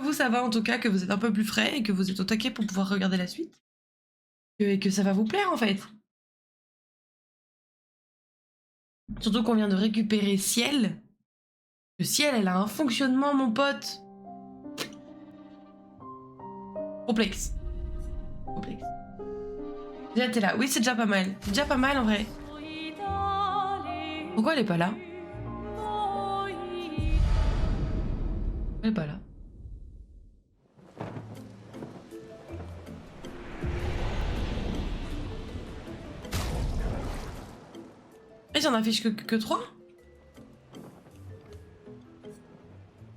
Vous, ça va en tout cas, que vous êtes un peu plus frais et que vous êtes au taquet pour pouvoir regarder la suite. Et que ça va vous plaire en fait. Surtout qu'on vient de récupérer Ciel. Le Ciel, elle a un fonctionnement, mon pote. Complexe. Complexe. Déjà, t'es là. Oui, c'est déjà pas mal. C'est déjà pas mal en vrai. Pourquoi elle est pas là? Elle est pas là. Et j'en affiche que 3.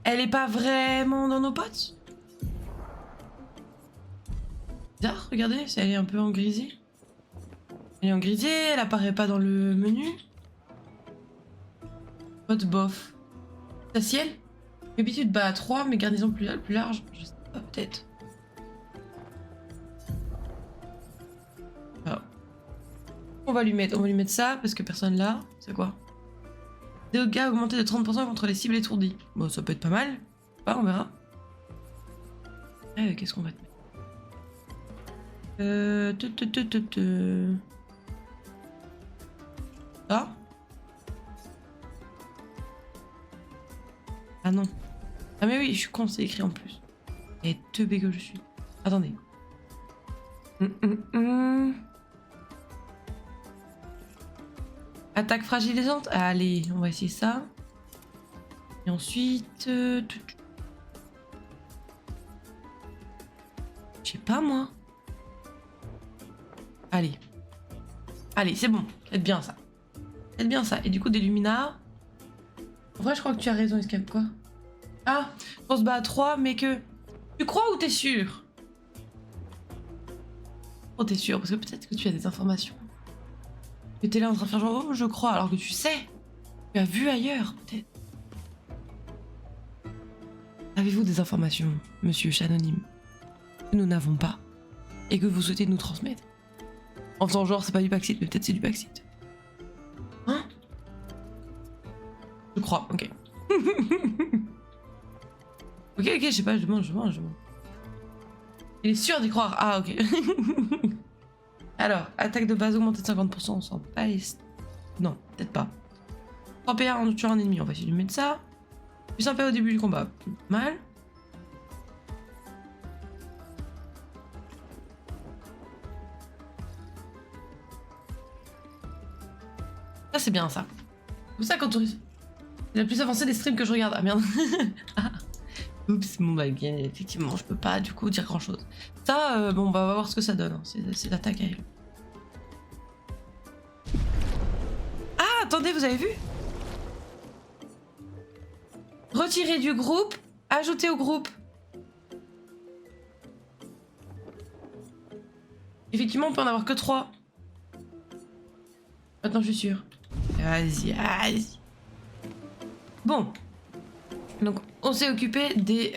Elle est pas vraiment dans nos potes? Bizarre, regardez, elle est un peu en grisé. Elle est en grisé, elle apparaît pas dans le menu. Pote bof. Ta Ciel? D'habitude, bah à 3, mais garnison plus large. Je sais pas, peut-être. Alors. On va lui mettre ça parce que personne là. C'est quoi? Dégâts augmentés de 30% contre les cibles étourdies. Bon, ça peut être pas mal. Pas, on verra. Qu'est-ce qu'on va te mettre? Ah. Ah non. Ah mais oui, je suis con, c'est écrit en plus. Et teubé que je suis. Attendez. Attaque fragilisante. Allez, on va essayer ça. Et ensuite... Je sais pas moi. Allez. Allez, c'est bon. Faites bien ça. Faites bien ça. Et du coup, des Lumina. En vrai, je crois que tu as raison, Escape. Quoi? Ah, on se bat à 3, mais que... Tu crois ou t'es sûr? Oh, t'es sûr? Parce que peut-être que tu as des informations. Que t'es là en train de faire genre, oh, je crois, alors que tu sais. Tu as vu ailleurs, peut-être. Avez-vous des informations, monsieur Chanonyme, que nous n'avons pas et que vous souhaitez nous transmettre? En faisant genre, c'est pas du Baxit, mais peut-être c'est du Baxit. Hein? Je crois, ok. Ok, je sais pas, je demande. Il est sûr d'y croire. Ah, ok. Alors, attaque de base augmentée de 50%, on s'en bat les... Non, peut-être pas. 3 PA en tuant un ennemi, on va essayer de lui mettre ça. Plus un PA au début du combat, mal. Ça, c'est bien, ça. Comme ça, quand on... C'est la plus avancée des streams que je regarde. Ah, merde. Oups, bon, bah, bien, effectivement, je peux pas, du coup, dire grand-chose. Ça, bon, bah, on va voir ce que ça donne. Hein. C'est l'attaque à elle. Ah, attendez, vous avez vu? Retirer du groupe, ajouter au groupe. Effectivement, on peut en avoir que 3. Maintenant, je suis sûre. Vas-y. Bon. Donc, on s'est occupé des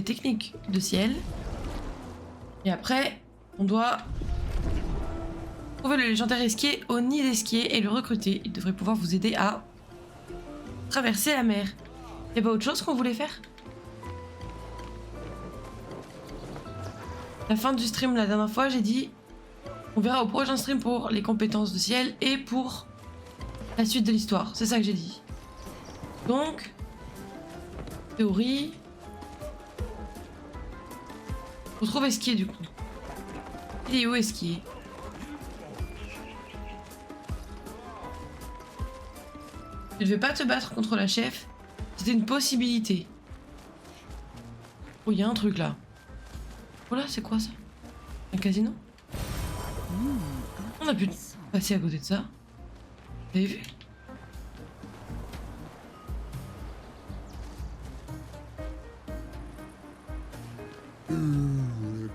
techniques de Ciel. Et après, on doit trouver le légendaire esquier au nid d'esquier et le recruter. Il devrait pouvoir vous aider à traverser la mer. Y'a pas autre chose qu'on voulait faire? La fin du stream la dernière fois, j'ai dit on verra au prochain stream pour les compétences de Ciel et pour la suite de l'histoire. C'est ça que j'ai dit. Donc, théorie. On trouve esquier du coup. Il est où esquier? Tu ne devais pas te battre contre la chef. C'était une possibilité. Oh, il y a un truc là. Oh là, c'est quoi ça? Un casino? On a pu passer à côté de ça. Vous avez vu?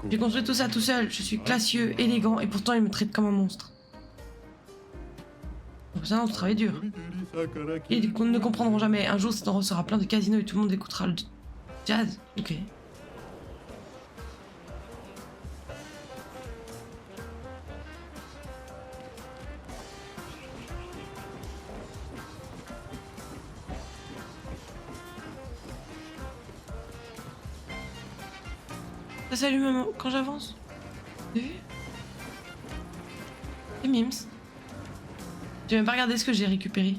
J'ai construit tout ça tout seul. Je suis classieux, élégant, et pourtant il me traite comme un monstre. Donc ça, on travaille dur. Ils ne comprendront jamais. Un jour, cet endroit sera plein de casinos et tout le monde écoutera le jazz. Ok. Ça s'allume même quand j'avance. T'as vu? C'est Mims. J'ai même pas regardé ce que j'ai récupéré.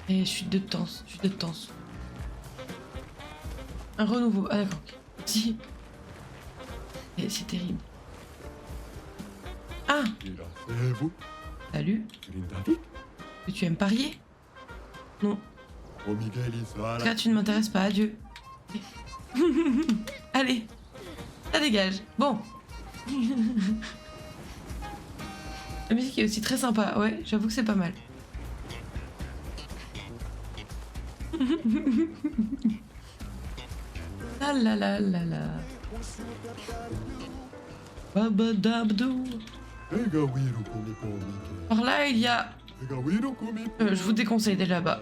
Et je suis de temps. Un renouveau. Ah d'accord. Si. Et c'est terrible. Ah! Salut. Que tu aimes parier? Non. Là, tu ne m'intéresses pas, adieu. Allez, ça dégage. Bon. La musique est aussi très sympa, ouais, j'avoue que c'est pas mal. La la la la la. Babadabdou. Par là, il y a... je vous déconseille d'aller là-bas.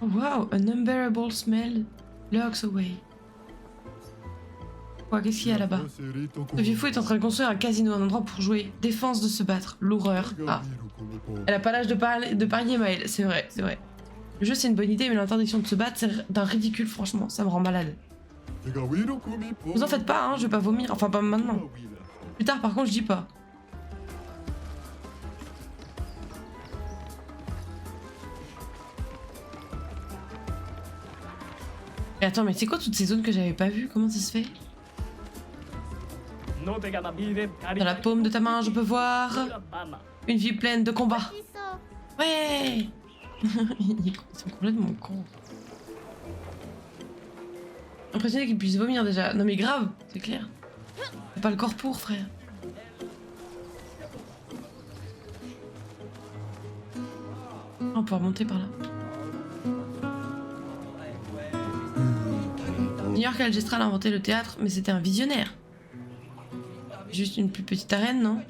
Oh, wow, an unbearable smell lurks away. Quoi, qu'est-ce qu'il y a là-bas? Le vieux fou est en train de construire un casino, un endroit pour jouer. Défense de se battre, l'horreur. Ah. Elle a pas l'âge de parier, Maëlle, c'est vrai, c'est vrai. Le jeu c'est une bonne idée, mais l'interdiction de se battre c'est d'un ridicule, franchement, ça me rend malade. Vous en faites pas, hein, je vais pas vomir, enfin pas maintenant. Plus tard par contre je dis pas. Et attends, mais c'est quoi toutes ces zones que j'avais pas vues? Comment ça se fait? Dans la paume de ta main, je peux voir une vie pleine de combats. Ouais. Ils sont complètement cons. Impressionné qu'ils puissent vomir déjà. Non mais grave, c'est clair. T'as pas le corps pour, frère. On peut remonter par là. J'ignore qu'Algestra a inventé le théâtre, mais c'était un visionnaire. Juste une plus petite arène, non?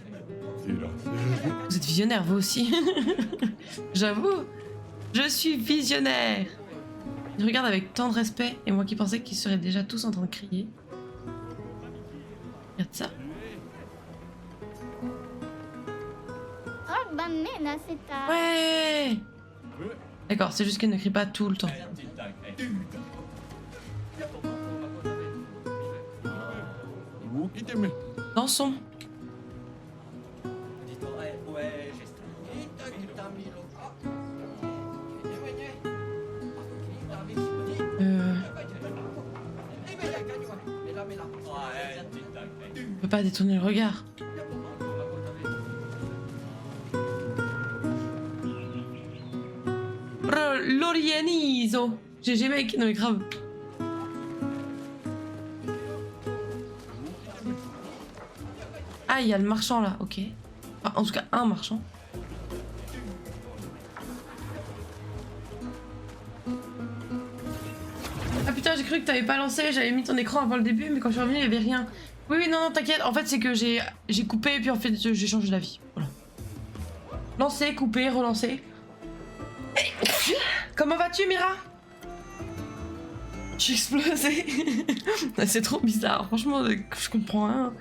Vous êtes visionnaire, vous aussi. J'avoue, je suis visionnaire. Il regarde avec tant de respect, et moi qui pensais qu'ils seraient déjà tous en train de crier. Regarde ça. Ouais. D'accord, c'est juste qu'elle ne crie pas tout le temps. Dansons. Je peux pas détourner le regard. L'Orianiso. GG mec, non mais grave. Ah, il y a le marchand là, ok. Enfin, en tout cas, un marchand. Ah putain, j'ai cru que t'avais pas lancé, j'avais mis ton écran avant le début, mais quand je suis revenue, il y avait rien. Oui, oui, non, non, t'inquiète. En fait, c'est que j'ai coupé, et puis en fait, j'ai changé d'avis. Voilà. Lancer, couper, relancer. Comment vas-tu, Mira? J'ai explosé. C'est trop bizarre, franchement, je comprends rien.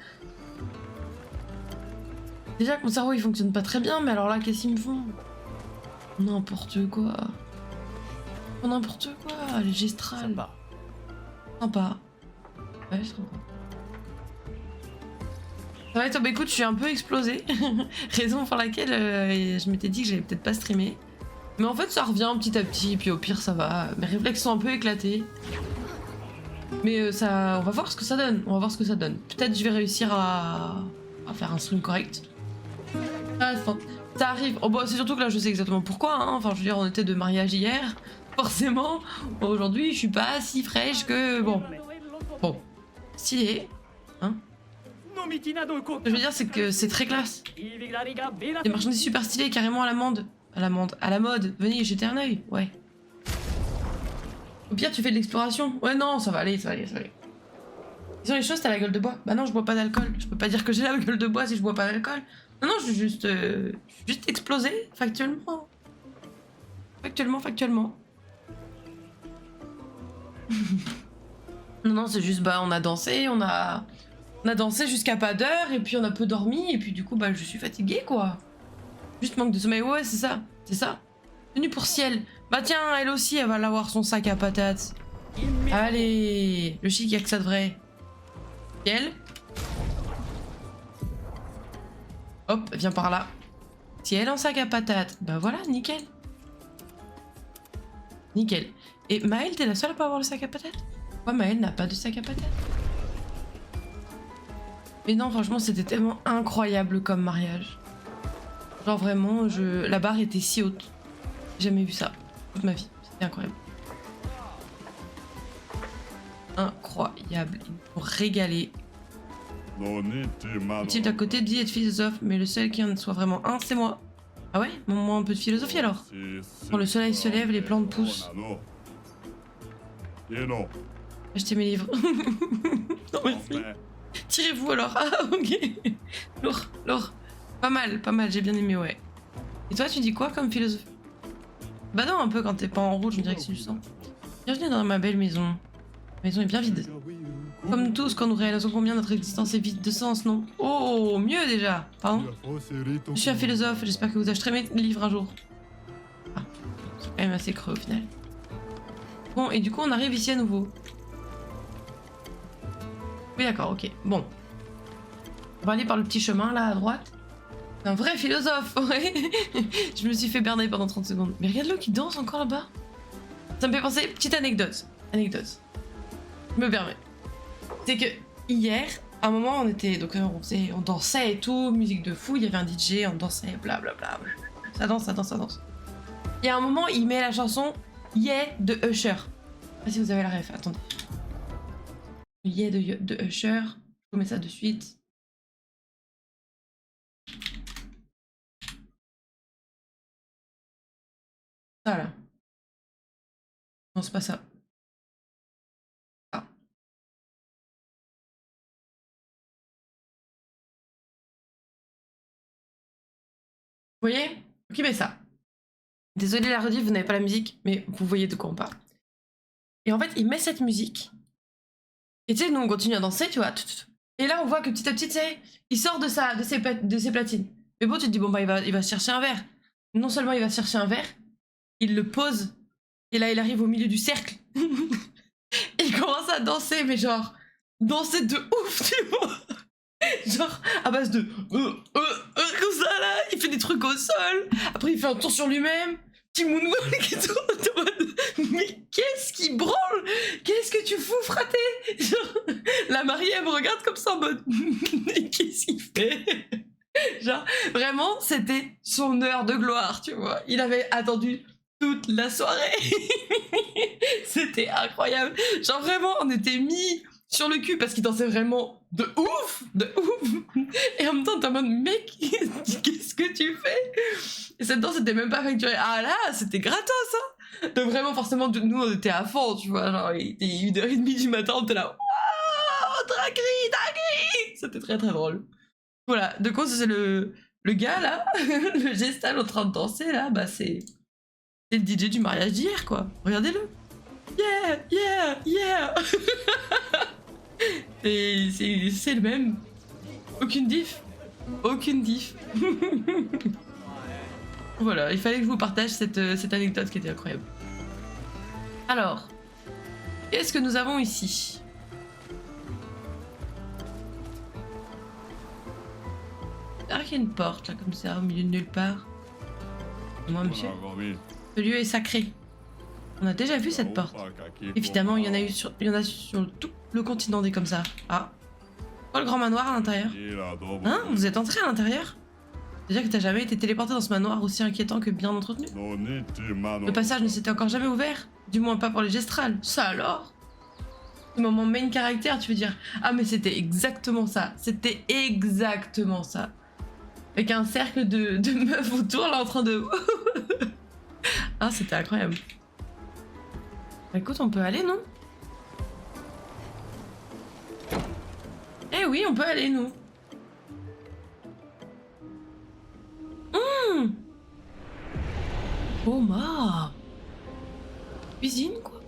Déjà que mon cerveau il fonctionne pas très bien, mais alors là, qu'est-ce qu'ils me font? N'importe quoi. N'importe quoi, les gestrales. Sympa. Ouais, sympa. Ça va être, bah écoute, je suis un peu explosée. Raison pour laquelle je m'étais dit que j'allais peut-être pas streamer. Mais en fait, ça revient petit à petit, puis au pire, ça va. Mes réflexes sont un peu éclatés. Mais ça, on va voir ce que ça donne. On va voir ce que ça donne. Peut-être je vais réussir à faire un stream correct. Ah, ça arrive. Oh, bah, c'est surtout que là, je sais exactement pourquoi. Hein. Enfin, je veux dire, on était de mariage hier. Forcément. Bon, aujourd'hui, je suis pas si fraîche que... Bon. Bon. Stylé. Hein. Ce que je veux dire, c'est que c'est très classe. Des marchandises super stylées, carrément à la mode. À la mode. Venez y jeter un œil. Ouais. Au pire, tu fais de l'exploration. Ouais, non, ça va aller, ça va aller, ça va aller. Ils ont les choses, t'as la gueule de bois. Bah non, je bois pas d'alcool. Je peux pas dire que j'ai la gueule de bois si je bois pas d'alcool. Non, non, je suis juste explosé, factuellement. Factuellement. Non, non, c'est juste, bah, on a dansé, on a dansé jusqu'à pas d'heure, et puis on a peu dormi, et puis du coup, bah, je suis fatiguée, quoi. Juste manque de sommeil, ouais, c'est ça. Tenue pour Ciel. Bah tiens, elle aussi, elle va l'avoir son sac à patates. Allez, le chic, y'a que ça de vrai. Ciel. Hop, viens par là. Ciel en sac à patates. Bah voilà, nickel. Nickel. Et Maëlle, t'es la seule à pas avoir le sac à patates? Pourquoi Maëlle n'a pas de sac à patates? Mais non, franchement, c'était tellement incroyable comme mariage. Genre vraiment, la barre était si haute. J'ai jamais vu ça toute ma vie. C'était incroyable. Incroyable. Ils m'ont régalé. Le type d'à côté dit être philosophe, mais le seul qui en soit vraiment un, c'est moi. Ah ouais? Moi un peu de philosophie alors. Quand le soleil se lève, les plantes poussent. Achetez mes livres. Non merci. Tirez-vous alors. Ah ok. Lourd, lourd. Pas mal, j'ai bien aimé, ouais. Et toi, tu dis quoi comme philosophie? Bah non, un peu quand t'es pas en route, je me dirais que c'est du sang. Bienvenue dans ma belle maison. La maison est bien vide. Comme tous, quand nous réalisons combien notre existence est vide de sens, non? Oh, mieux déjà. Pardon? Je suis un philosophe, j'espère que vous acheterez mes livres un jour. Ah, c'est quand même assez creux au final. Bon, et du coup, on arrive ici à nouveau. Oui, d'accord, ok. Bon. On va aller par le petit chemin, là, à droite. C'est un vrai philosophe, ouais. Je me suis fait berner pendant 30 secondes. Mais regarde-le qui danse encore là-bas. Ça me fait penser, petite anecdote. Je me permets. C'est que hier, à un moment, on était, donc on dansait et tout, musique de fou, il y avait un DJ, on dansait, blablabla. Ça danse. Et à un moment, il met la chanson Yeah de Usher. Je sais pas si vous avez la ref, attendez. Yeah de Usher, je vous mets ça de suite. Ça là. Non, c'est pas ça. Ah. Vous voyez? Ok, mais ça. Désolée la rediff, vous n'avez pas la musique, mais vous voyez de quoi on parle. Et en fait, il met cette musique. Et tu sais, nous on continue à danser, tu vois. Et là, on voit que petit à petit, tu sais, il sort de ses platines. Mais bon, tu te dis, bon, bah, il va se chercher un verre. Non seulement il va se chercher un verre, il le pose. Et là, il arrive au milieu du cercle. Et il commence à danser, mais genre, danser de ouf, tu vois. Genre, à base de comme ça là, il fait des trucs au sol. Après, il fait un tour sur lui-même. Petit moonwalk et tout. Mais qu'est-ce qui branle? Qu'est-ce que tu fous, fraté? Genre, la mariée, elle me regarde comme ça en mode. Mais qu'est-ce qu'il fait? Genre, vraiment, c'était son heure de gloire, tu vois. Il avait attendu toute la soirée. C'était incroyable. Genre, vraiment, on était mis sur le cul parce qu'il dansait vraiment de ouf. Et en même temps, t'es en mode, mec, qu'est-ce que tu fais? Et cette danse, c'était même pas facturé. Ah là, c'était gratos, hein. Donc vraiment, forcément, nous, on était à fond, tu vois. Genre, il était 1h30 du matin, on était là, waouh, dinguerie. C'était très très drôle. Voilà, de quoi c'est le gars, là, le gestal en train de danser, là, bah c'est le DJ du mariage d'hier, quoi. Regardez-le. Yeah. Et c'est le même. Aucune diff. Voilà, il fallait que je vous partage cette anecdote qui était incroyable. Alors, qu'est-ce que nous avons ici? Là, il y a une porte, là, comme ça, au milieu de nulle part. Moi, monsieur. Ce lieu est sacré. On a déjà vu cette porte. Évidemment, il y en a sur tout le continent des comme ça. Ah. Oh, le grand manoir à l'intérieur. Hein? Vous êtes entré à l'intérieur? C'est-à-dire que t'as jamais été téléporté dans ce manoir aussi inquiétant que bien entretenu? Le passage ne s'était encore jamais ouvert. Du moins pas pour les gestrales. Ça alors? Le moment main caractère, tu veux dire? Ah mais c'était exactement ça. Avec un cercle de meufs autour là en train de... Ah c'était incroyable. Bah, écoute, on peut aller, non? Eh oui, on peut aller, nous. Oh, ma cuisine, quoi.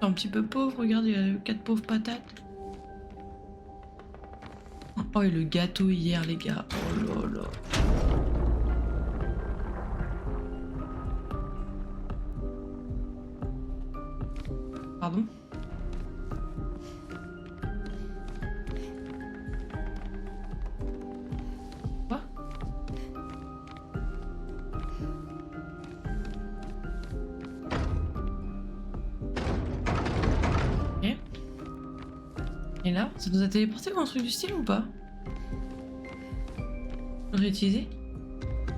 Un petit peu pauvre, regarde, il y a 4 pauvres patates. Oh, et le gâteau hier, les gars. Oh là là. pardon. Quoi? Ok. Et là, ça nous a téléporté ou un truc du style ou pas? Réutiliser?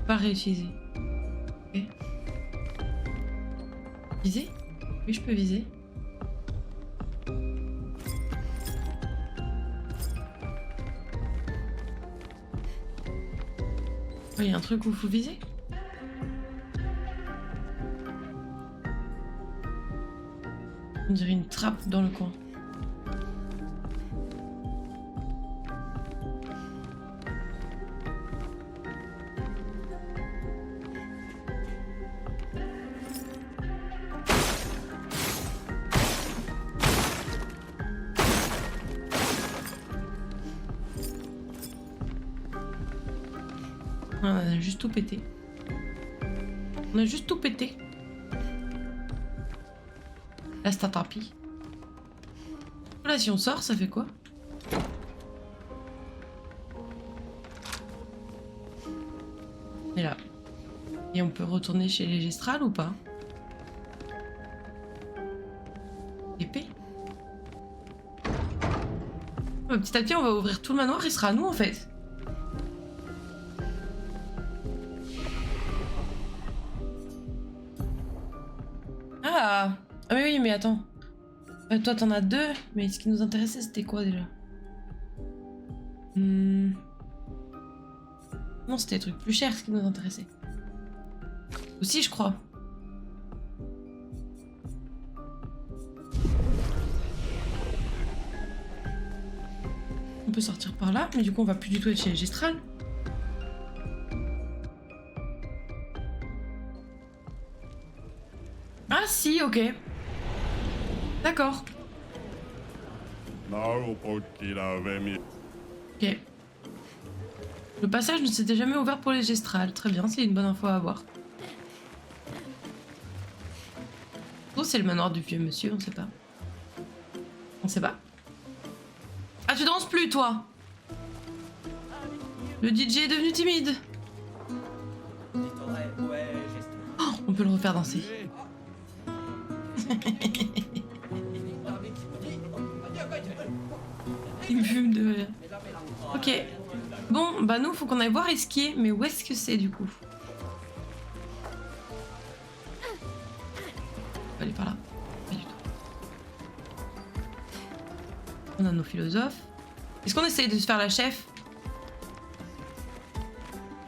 Pas réutiliser. Ok. Viser? Oui, je peux viser. Il y a un truc où il faut viser? On dirait une trappe dans le coin. On a juste tout pété. On a juste tout pété. Là, c'est un tapis. Là, si on sort, ça fait quoi? Et là. Et on peut retourner chez les gestrales ou pas? Épée. Petit à petit, on va ouvrir tout le manoir, il sera à nous en fait. Ah oui, oui, mais attends. Toi, t'en as deux, mais ce qui nous intéressait, c'était quoi déjà? Non, c'était des trucs plus chers, ce qui nous intéressait. Aussi, je crois. On peut sortir par là, mais du coup, on va plus du tout être chez les gestrales. Ah si, ok. D'accord. Ok. Le passage ne s'était jamais ouvert pour les gestrales. Très bien, c'est une bonne info à avoir. Oh, c'est le manoir du vieux monsieur, on sait pas. On sait pas. Ah, tu danses plus, toi? Le DJ est devenu timide. Oh, on peut le refaire danser. Il me fume de... Ok. Bon, bah nous, faut qu'on aille voir Esquier. Mais où est-ce que c'est, du coup? On va aller par là. Pas du tout. On a nos philosophes. Est-ce qu'on essaye de se faire la chef?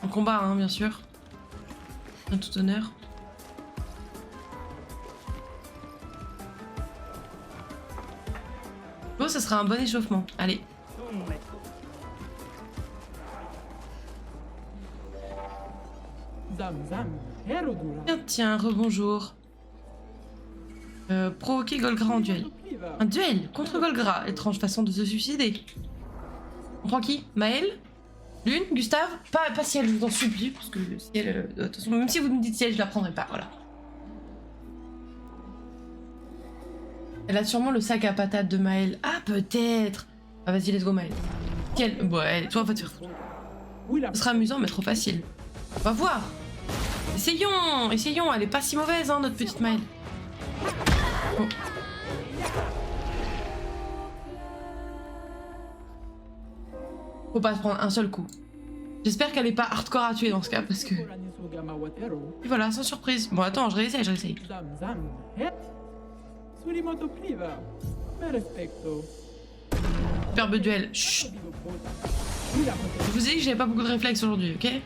En combat, hein, bien sûr. En tout honneur. Bon, ça sera un bon échauffement. Allez. Tiens, rebonjour. Provoquer Golgra en duel. Un duel contre Golgra. Étrange façon de se suicider. On prend qui? Maël? Lune? Gustave? Pas Ciel, je vous en supplie. Parce que Ciel, de toute façon, même si vous me dites Ciel, je la prendrai pas. Voilà. Elle a sûrement le sac à patates de Maël. Ah, peut-être. Ah, vas-y, let's go, Maël. Ciel. Ouais, toi, va te faire foutre. Ce sera amusant, mais trop facile. On va voir. Essayons, essayons. Elle est pas si mauvaise, hein, notre petite Maël. Bon. Faut pas se prendre un seul coup. J'espère qu'elle est pas hardcore à tuer dans ce cas, parce que... Et voilà, sans surprise. Bon, attends, je réessaye, je réessaye. Superbe duel. Chut. Je vous ai dit que j'avais pas beaucoup de réflexes aujourd'hui, ok?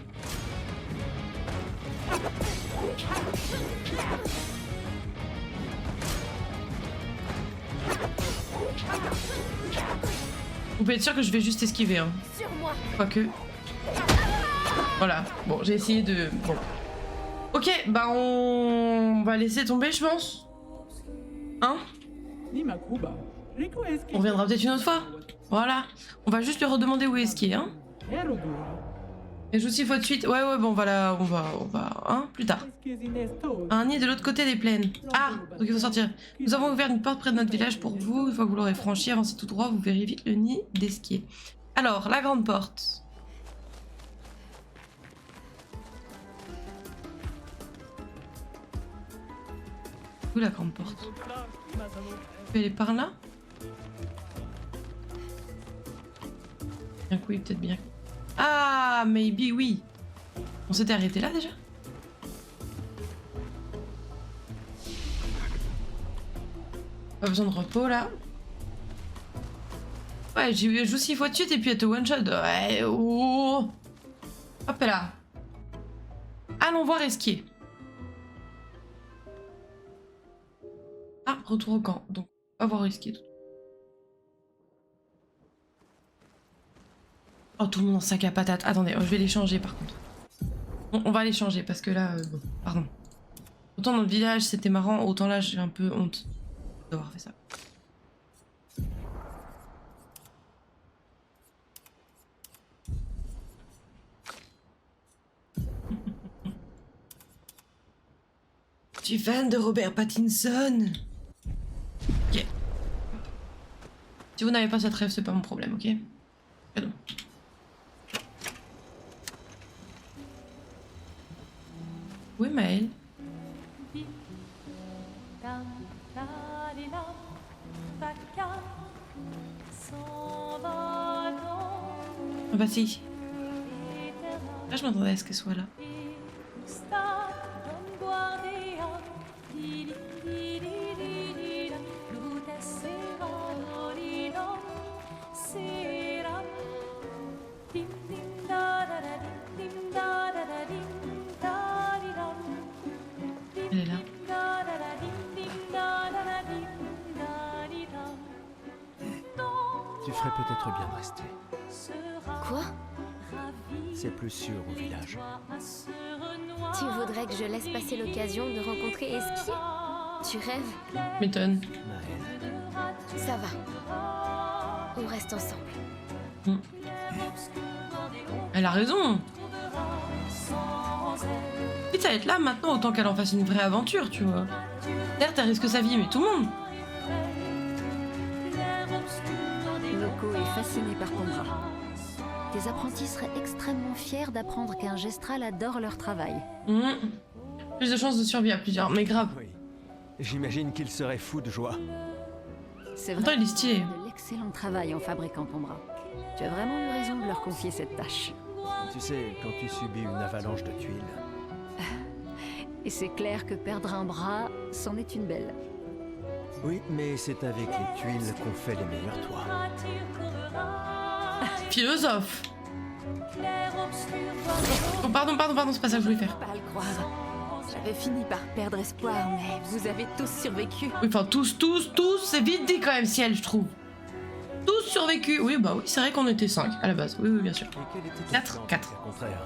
Vous pouvez être sûr que je vais juste esquiver, hein. Quoique. Voilà. Bon, j'ai essayé de... Bon. Ok, bah on va laisser tomber, je pense. Hein? On reviendra peut-être une autre fois. Voilà. On va juste lui redemander où est-ce qu'il est, hein? Et joue 6 fois de suite. Ouais, ouais, bon, voilà, on va, hein, plus tard. Un nid de l'autre côté des plaines. Ah, donc il faut sortir. Nous avons ouvert une porte près de notre village pour vous. Une fois que vous l'aurez franchi, avancez tout droit, vous verrez vite le nid d'Esquier. Alors, la grande porte. Où la grande porte? Elle est par là? Bien que oui, peut-être bien. Ah, maybe oui. On s'était arrêté là déjà? Pas besoin de repos là. Ouais, je joue 6 fois de suite et puis elle te one shot. Ouais, oh. Hop là. Allons voir Esquier. Ah, retour au camp. Donc, on va voir Esquier. Oh, tout le monde en sac à patates. Attendez, je vais les changer par contre. On va les changer parce que là, bon, pardon. Autant dans le village c'était marrant, autant là j'ai un peu honte d'avoir fait ça. Tu es fan de Robert Pattinson? Ok. Si vous n'avez pas cette rêve, c'est pas mon problème, ok? Cadeau. Où est Maëlle? Ah bah si. Là je m'attendais à ce qu'elle soit là. Elle est là. Tu ferais peut-être bien de rester. Quoi? C'est plus sûr au village. Tu voudrais que je laisse passer l'occasion de rencontrer Esquier? Tu rêves? M'étonne. Maëlle, Ça va. On reste ensemble. Elle a raison. Quitte à être là maintenant, autant qu'elle en fasse une vraie aventure, tu vois. Certes, elle risque sa vie, mais tout le monde. Loco est fasciné par ton bras. Tes apprentis seraient extrêmement fiers d'apprendre qu'un gestral adore leur travail. Plus de chances de survie à plusieurs, mais grave. oui. J'imagine qu'il serait fou de joie. C'est Pourtant, vrai il est stylé. de l'excellent travail en fabriquant ton bras. Tu as vraiment eu raison de leur confier cette tâche. Tu sais, quand tu subis une avalanche de tuiles, Et c'est clair que perdre un bras, c'en est une belle. oui, mais c'est avec les tuiles qu'on fait les meilleurs toits. Philosophe. Oh, pardon, c'est pas ça que je voulais faire. Pas à le croire. J'avais fini par perdre espoir, mais vous avez tous survécu. Oui, enfin, tous, c'est vite dit quand même, ciel, je trouve. Tous survécu. Oui, bah oui, c'est vrai qu'on était 5 à la base. Oui, bien sûr. Et quel était ton Quatre, plan, quatre. Au contraire,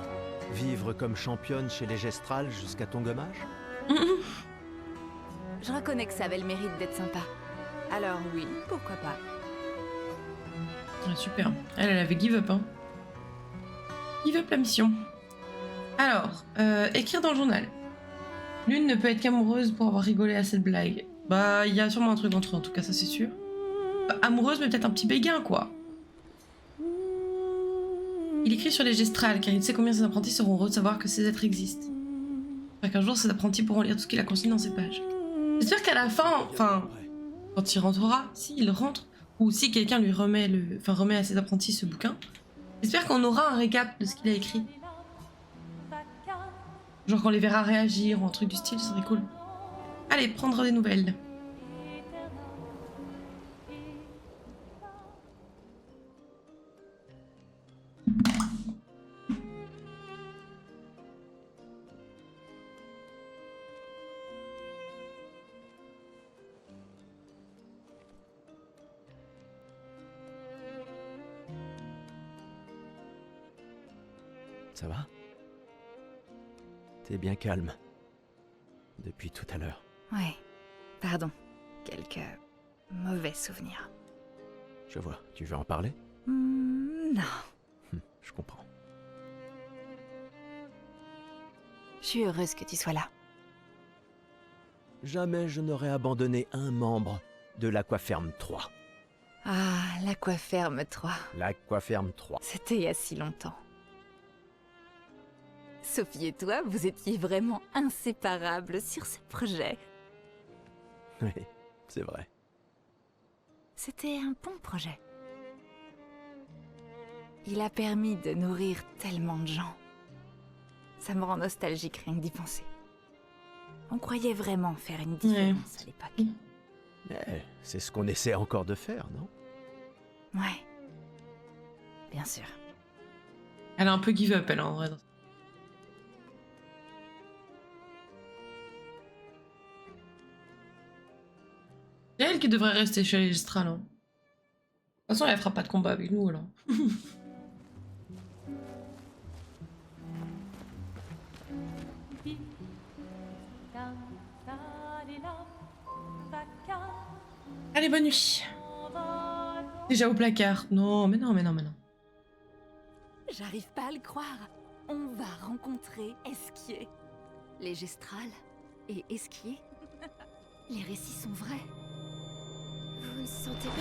vivre comme championne chez les Gestrales jusqu'à ton gommage? Je reconnais que ça avait le mérite d'être sympa. Alors oui, pourquoi pas. Ouais, super. Elle avait give up, hein. Give up la mission. Alors, écrire dans le journal. L'une ne peut être qu'amoureuse pour avoir rigolé à cette blague. Bah, il y a sûrement un truc entre eux, en tout cas, ça c'est sûr. Bah, amoureuse, mais peut-être un petit béguin, quoi. Il écrit sur les gestrales, car il sait combien ses apprentis seront heureux de savoir que ces êtres existent. J'espère qu'un jour, ces apprentis pourront lire tout ce qu'il a consigné dans ces pages. J'espère qu'à la fin, enfin, quand il rentrera, s'il rentre, ou si quelqu'un lui remet remet à ses apprentis ce bouquin, j'espère qu'on aura un récap de ce qu'il a écrit. Genre qu'on les verra réagir ou un truc du style, ce serait cool. Allez, prendre des nouvelles. Ça va? T'es bien calme. Depuis tout à l'heure. Ouais, pardon. Quelques mauvais souvenirs. Je vois. Tu veux en parler? Non. Je comprends. Je suis heureuse que tu sois là. Jamais je n'aurais abandonné un membre de l'Aquaferme 3. Ah, l'Aquaferme 3. L'Aquaferme 3. C'était il y a si longtemps. Sophie et toi, vous étiez vraiment inséparables sur ce projet. Oui, c'est vrai. C'était un bon projet. Il a permis de nourrir tellement de gens. Ça me rend nostalgique rien que d'y penser. On croyait vraiment faire une différence à l'époque. Mais c'est ce qu'on essaie encore de faire, non? Ouais. Bien sûr. Elle a un peu give up, elle, en vrai. C'est elle qui devrait rester chez les Gestral, hein. De toute façon, elle fera pas de combat avec nous, alors. Allez, bonne nuit. Déjà au placard. Non, mais non, mais non, mais non. J'arrive pas à le croire. On va rencontrer Esquier. Les Gestrals et Esquier. Les récits sont vrais. Vous ne sentez pas...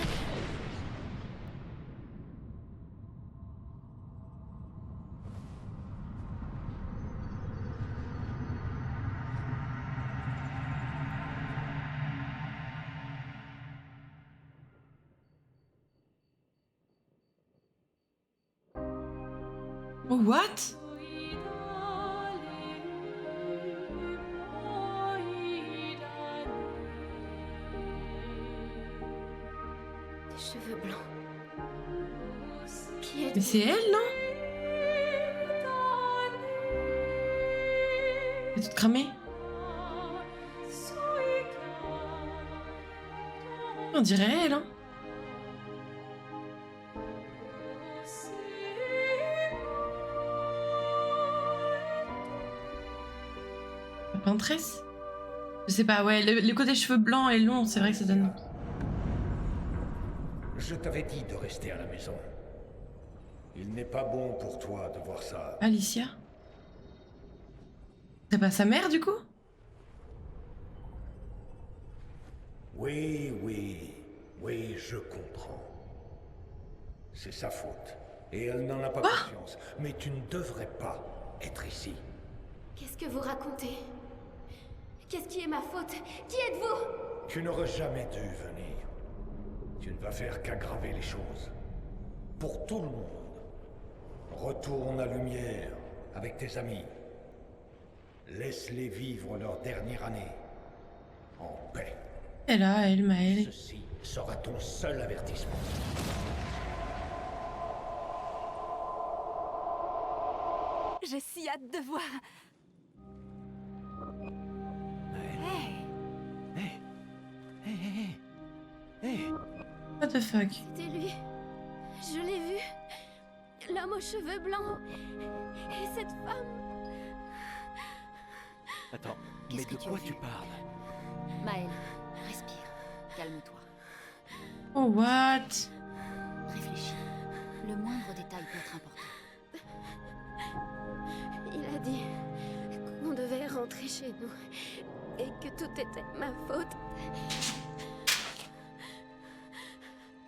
Oh, what? Des cheveux blancs. Qui est... Mais c'est elle, non? Elle est toute cramée. On dirait elle, hein? La peintresse? Je sais pas, ouais, le côté cheveux blancs et longs, c'est vrai que ça donne... Je t'avais dit de rester à la maison. Il n'est pas bon pour toi de voir ça. Alicia? C'est pas sa mère, du coup? Oui, je comprends. C'est sa faute. Et elle n'en a pas conscience. Mais tu ne devrais pas être ici. Qu'est-ce que vous racontez? Qu'est-ce qui est ma faute? Qui êtes-vous? Tu n'aurais jamais dû venir. Tu ne vas faire qu'aggraver les choses. Pour tout le monde. Retourne à Lumière avec tes amis. Laisse-les vivre leur dernière année. En paix. Elle là, elle, Maëlle. Ceci sera ton seul avertissement. J'ai si hâte de voir. Hey. What the fuck? C'était lui. Je l'ai vu. L'homme aux cheveux blancs. Et cette femme. Attends, Qu'est-ce mais que de tu quoi as tu vu? parles? Maëlle, respire. Calme-toi. Oh, what? Réfléchis. Le moindre détail peut être important. Il a dit qu'on devait rentrer chez nous. Et que tout était ma faute.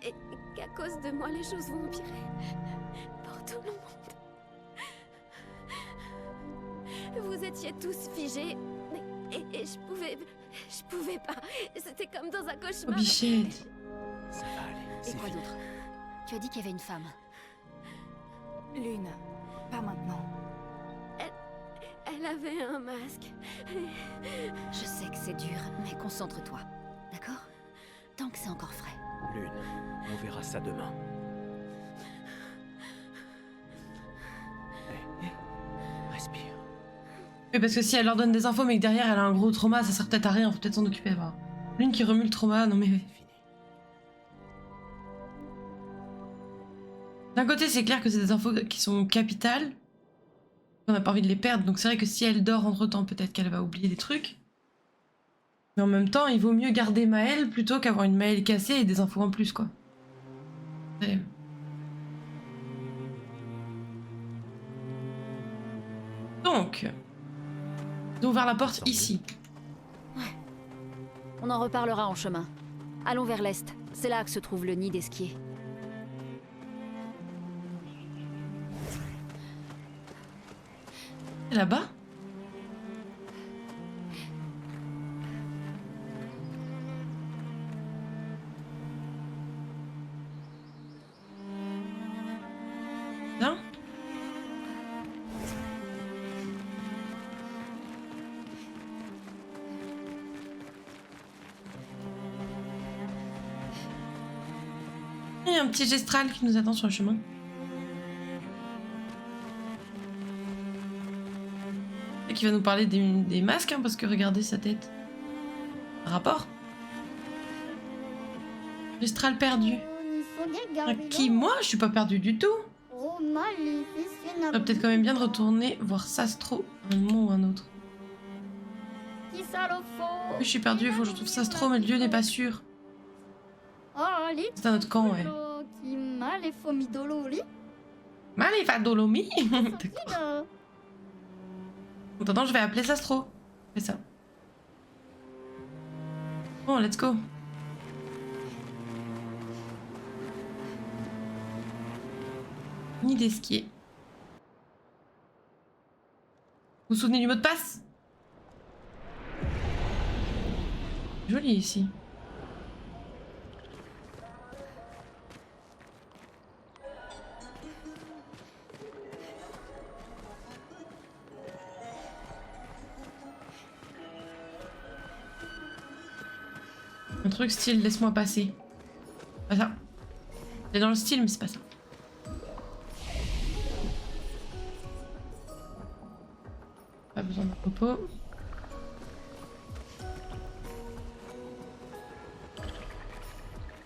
Et qu'à cause de moi, les choses vont empirer. Pour tout le monde. Vous étiez tous figés. Et je pouvais pas. C'était comme dans un Oh, cauchemar. bichette. Ça va aller, Et c'est quoi fini. d'autre? Tu as dit qu'il y avait une femme. Lune. Pas maintenant. Elle avait un masque. Je sais que c'est dur, mais concentre-toi. D'accord? Tant que c'est encore frais. Lune, on verra ça demain. Hé, respire. Oui, parce que si elle leur donne des infos, mais que derrière elle a un gros trauma, ça sert peut-être à rien, faut peut-être s'en occuper. Bah. L'une qui remue le trauma, non mais. Fini. D'un côté, c'est clair que c'est des infos qui sont capitales. On n'a pas envie de les perdre, donc c'est vrai que si elle dort entre temps, peut-être qu'elle va oublier des trucs. Mais en même temps, il vaut mieux garder Maëlle plutôt qu'avoir une Maëlle cassée et des infos en plus, quoi. Et... Donc. Ils ont ouvert la porte ici. On en reparlera en chemin. Allons vers l'est. C'est là que se trouve le nid d'Esquier. C'est là-bas? Là? Il y a un petit gestral qui nous attend sur le chemin. Et qui va nous parler des masques, hein, parce que regardez sa tête. Rapport. Gestral perdu. Qui, moi? Je suis pas perdu du tout. Ça va peut-être quand même bien de retourner voir Sastro un moment ou un autre. Oui, je suis perdu, il faut que je retrouve Sastro, mais le lieu n'est pas sûr. C'est un autre camp, ouais. Malefadolomi. D'accord. En attendant, je vais appeler Sastro. Fais ça. Bon, let's go. Nid d'Esquier. Vous vous souvenez du mot de passe? Joli ici. Un truc style laisse-moi passer. Pas ça. C'est dans le style, mais c'est pas ça. Pas besoin de repos.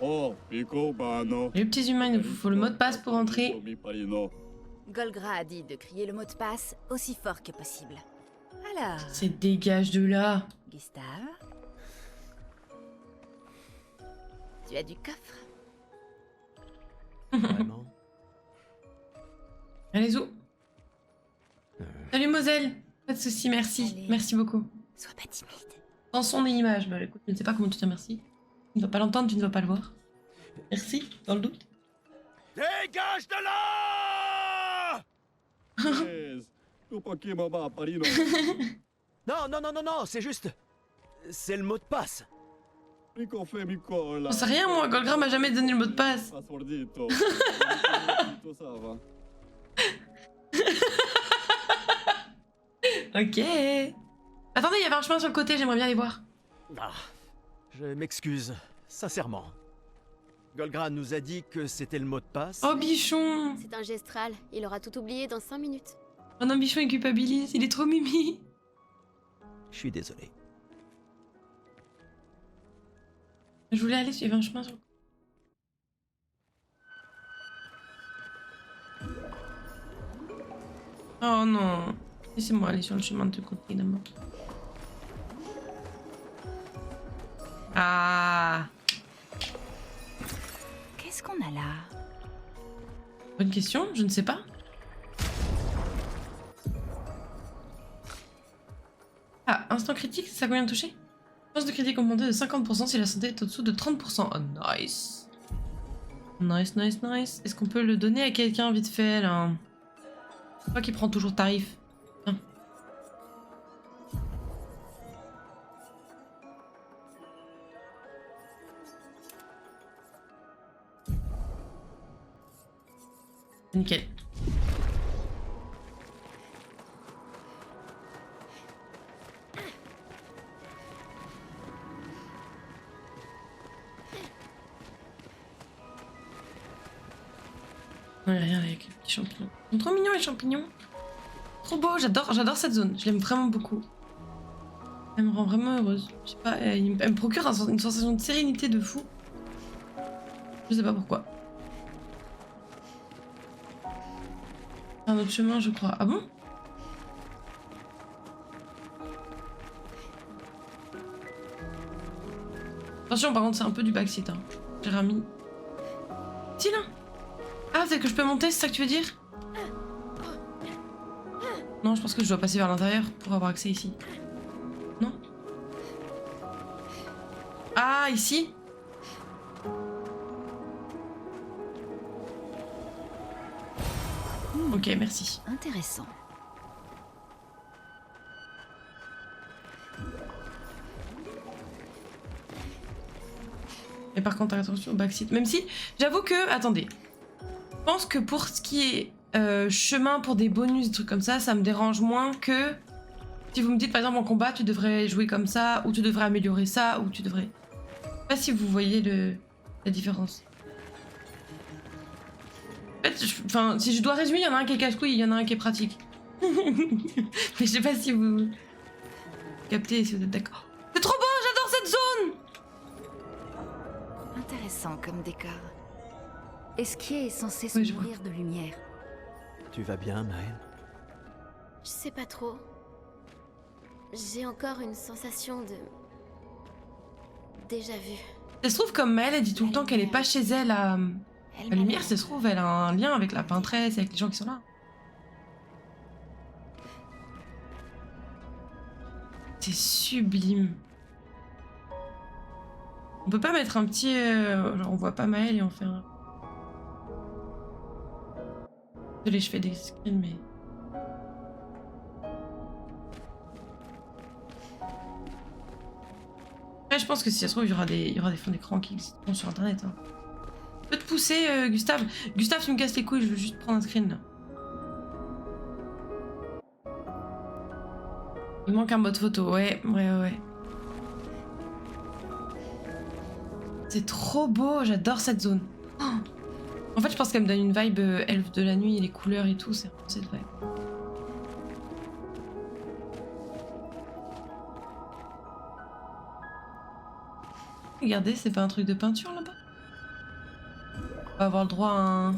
Oh, Pico Bano. Les petits humains, il nous faut le mot de passe pour entrer. Golgra a dit de crier le mot de passe aussi fort que possible. Alors, C'est dégage de là. Gustave, tu as du coffre? Vraiment? Allez, où? Salut Moselle. Pas de soucis, merci. Allez. Merci beaucoup. Sois pas timide. Dans son image. Bah écoute, je ne sais pas comment te dire merci. Tu ne vas pas l'entendre, tu ne vas pas le voir. Merci, dans le doute. Dégage de là! Non, c'est juste... C'est le mot de passe. J'en sais rien, moi. Golgra m'a jamais donné le mot de passe. Ok. Attendez, il y avait un chemin sur le côté, j'aimerais bien aller voir. Ah, je m'excuse, sincèrement. Golgra nous a dit que c'était le mot de passe. Oh, bichon. C'est un gestral. Il aura tout oublié dans 5 minutes. Oh non, bichon, il culpabilise. Il est trop mimi. Je suis désolé. Je voulais aller suivre un chemin sur le côté. Oh non. Laissez-moi aller sur le chemin de ce côté d'abord. Ah. Qu'est-ce qu'on a là? Bonne question, je ne sais pas. Ah, instant critique, c'est ça combien de toucher? Chance de critique augmentée de 50% si la santé est au-dessous de 30%. Oh, nice. Nice, nice, nice. Est-ce qu'on peut le donner à quelqu'un vite fait, là? C'est pas qui prend toujours tarif. Tiens. Nickel. Non, y'a rien avec les petits champignons. Ils sont trop mignons les champignons. Trop beau, j'adore cette zone. Je l'aime vraiment beaucoup. Elle me rend vraiment heureuse. Je sais pas, elle me procure une sensation de sérénité de fou. Je sais pas pourquoi. Un autre chemin, je crois. Ah bon? Attention, par contre, c'est un peu du backseat. Hein. J'ai remis. Si, là. Ah, c'est que je peux monter, c'est ça que tu veux dire? Non, je pense que je dois passer vers l'intérieur pour avoir accès ici. Non? Ah, ici? Ok, merci. Intéressant. Et par contre, attention au backseat. Même si, j'avoue que... Attendez. Je pense que pour ce qui est chemin pour des bonus, des trucs comme ça me dérange moins que... Si vous me dites, par exemple, en combat, tu devrais jouer comme ça, ou tu devrais améliorer ça, ou tu devrais... Je sais pas si vous voyez la différence. En fait, enfin, si je dois résumer, il y en a un qui est casse-couille, il y en a un qui est pratique. Mais je sais pas si vous captez, si vous êtes d'accord. C'est trop beau, j'adore cette zone! Intéressant comme décor. Esquier est censé se Oui, je vois. nourrir de lumière. Tu vas bien, Maël? Je sais pas trop. J'ai encore une sensation de... déjà vu. Ça se trouve, comme Maëlle, elle dit tout le temps qu'elle est pas chez elle à... La lumière, ça se trouve, elle a un lien avec la peintresse, avec les gens qui sont là. C'est sublime. On peut pas mettre un petit... genre, on voit pas Maëlle et on fait un... Désolée, je fais des screens, mais... Après, je pense que si ça se trouve, il y aura des fonds d'écran qui existeront sur internet. Hein. Je peux te pousser, Gustave. Gustave, tu me casses les couilles, je veux juste prendre un screen là. Il manque un mode photo, ouais. C'est trop beau, j'adore cette zone. Oh, en fait, je pense qu'elle me donne une vibe elfe de la nuit, les couleurs et tout, c'est cette vibe. Regardez, c'est pas un truc de peinture là-bas? On va avoir le droit à un...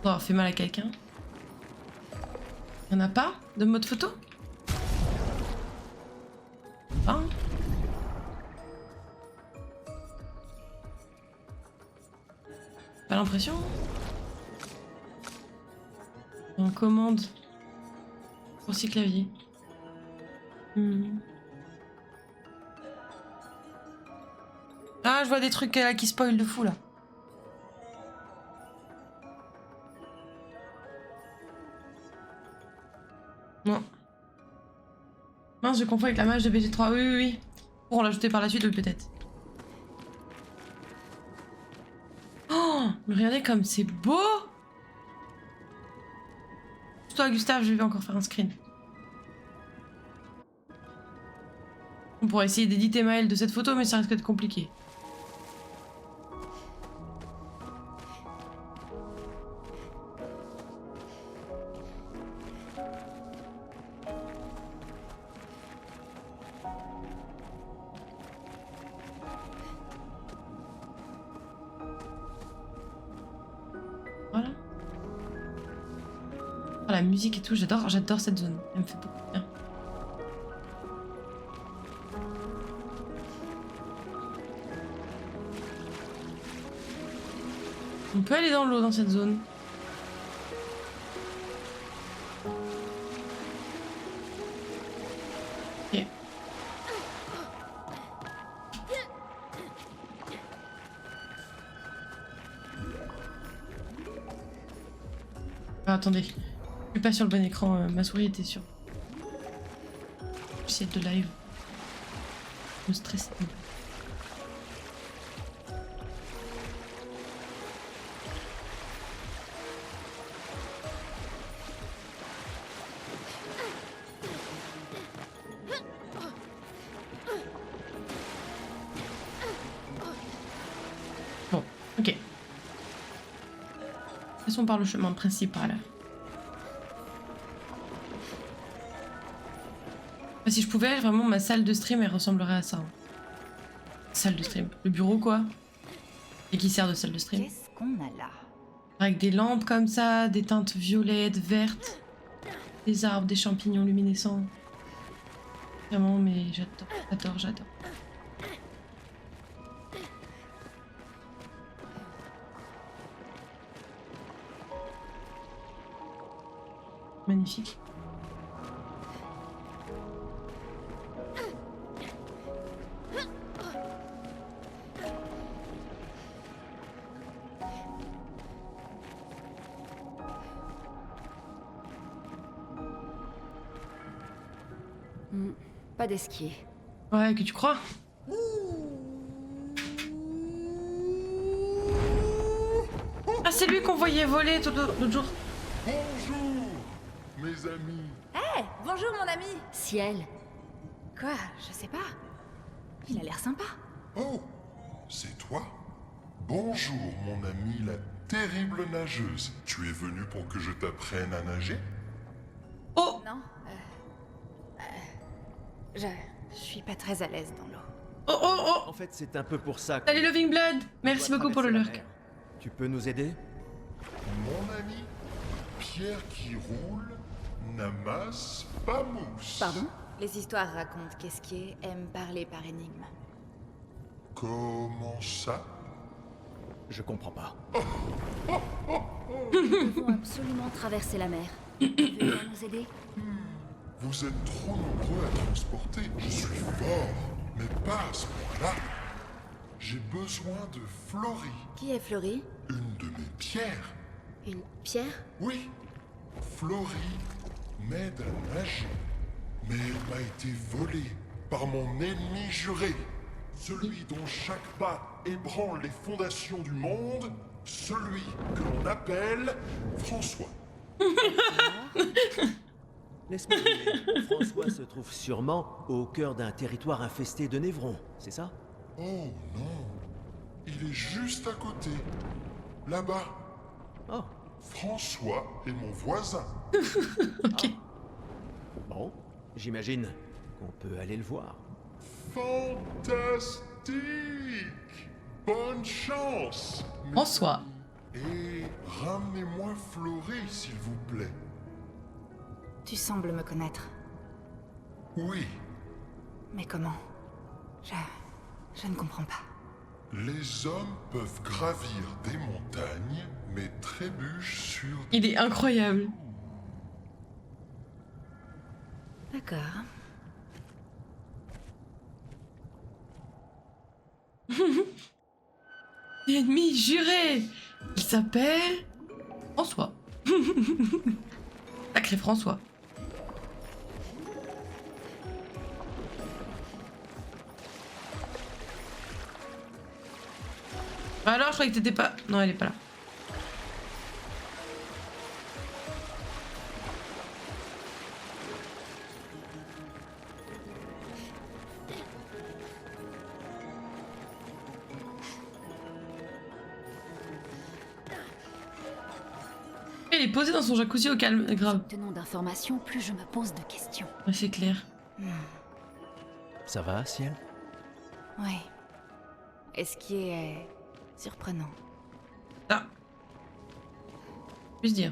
On avoir fait mal à quelqu'un. Y'en a pas de mode photo? Pas. Pas l'impression. En commande. Pour 6 claviers. Ah, je vois des trucs là qui spoil de fou là. Non. Mince, je confonds avec la mage de BG3. Oui. Pour l'ajouter par la suite, oui, peut-être. Oh, mais regardez comme c'est beau! Toi, Gustave, je vais encore faire un screen. On pourrait essayer d'éditer Maëlle de cette photo, mais ça risque d'être compliqué. Voilà. Oh, la musique et tout, j'adore cette zone. Elle me fait beaucoup de bien. On peut aller dans l'eau dans cette zone. Ok. Ah, attendez. Je suis pas sur le bon écran, ma souris était sur. J'essaie de live. Je me stresse. Bon, ok. Passons par le chemin principal. Si je pouvais, vraiment, ma salle de stream, elle ressemblerait à ça. Hein. Salle de stream. Le bureau, quoi. Et qui sert de salle de stream. Qu'est-ce qu'on a là? Avec des lampes comme ça, des teintes violettes, vertes. Des arbres, des champignons luminescents. Vraiment, mais j'adore. Magnifique. Pas d'esquier. Ouais, que tu crois? Ah, c'est lui qu'on voyait voler tout l'autre jour. Bonjour, mes amis. Bonjour mon ami. Ciel. Quoi? Je sais pas. Il a l'air sympa. Oh, c'est toi? Bonjour, mon ami, la terrible nageuse. Tu es venu pour que je t'apprenne à nager? Oh! Non. Je suis pas très à l'aise dans l'eau. Oh oh oh! En fait, c'est un peu pour ça que... Salut Loving Blood! Merci dois beaucoup pour le traverser la lurk. mer. Tu peux nous aider? Mon ami, pierre qui roule n'amasse pas mousse. Pardon? Les histoires racontent qu'Esquier aime parler par énigme. Comment ça? Je comprends pas. Nous devons absolument traverser la mer. Tu veux nous aider? Vous êtes trop nombreux à transporter. Je suis fort, mais pas à ce point-là. J'ai besoin de Florie, Qui est Florie? une de mes pierres. Une pierre? Oui, Florie m'aide à nager, mais elle m'a été volée par mon ennemi juré, celui dont chaque pas ébranle les fondations du monde, celui que l'on appelle François. Laisse-moi deviner. François se trouve sûrement au cœur d'un territoire infesté de névrons, c'est ça? Oh non, il est juste à côté, là-bas. Oh, François est mon voisin. Ok. bon, j'imagine qu'on peut aller le voir. Fantastique! Bonne chance! François. Et ramenez-moi Florie, s'il vous plaît. Tu sembles me connaître. Oui, Mais comment? Je ne comprends pas. les hommes peuvent gravir des montagnes, mais trébuchent sur... Il est incroyable. D'accord. L'ennemi juré! Il s'appelle... François. Sacré François. Alors, je croyais que t'étais pas... Non, elle est pas là. Elle est posée dans son jacuzzi au calme, grave. Tenant d'informations, plus je me pose de questions. Ouais, c'est clair. Ça va, Ciel? Oui. Esquier est surprenant. Ah. Puis dire.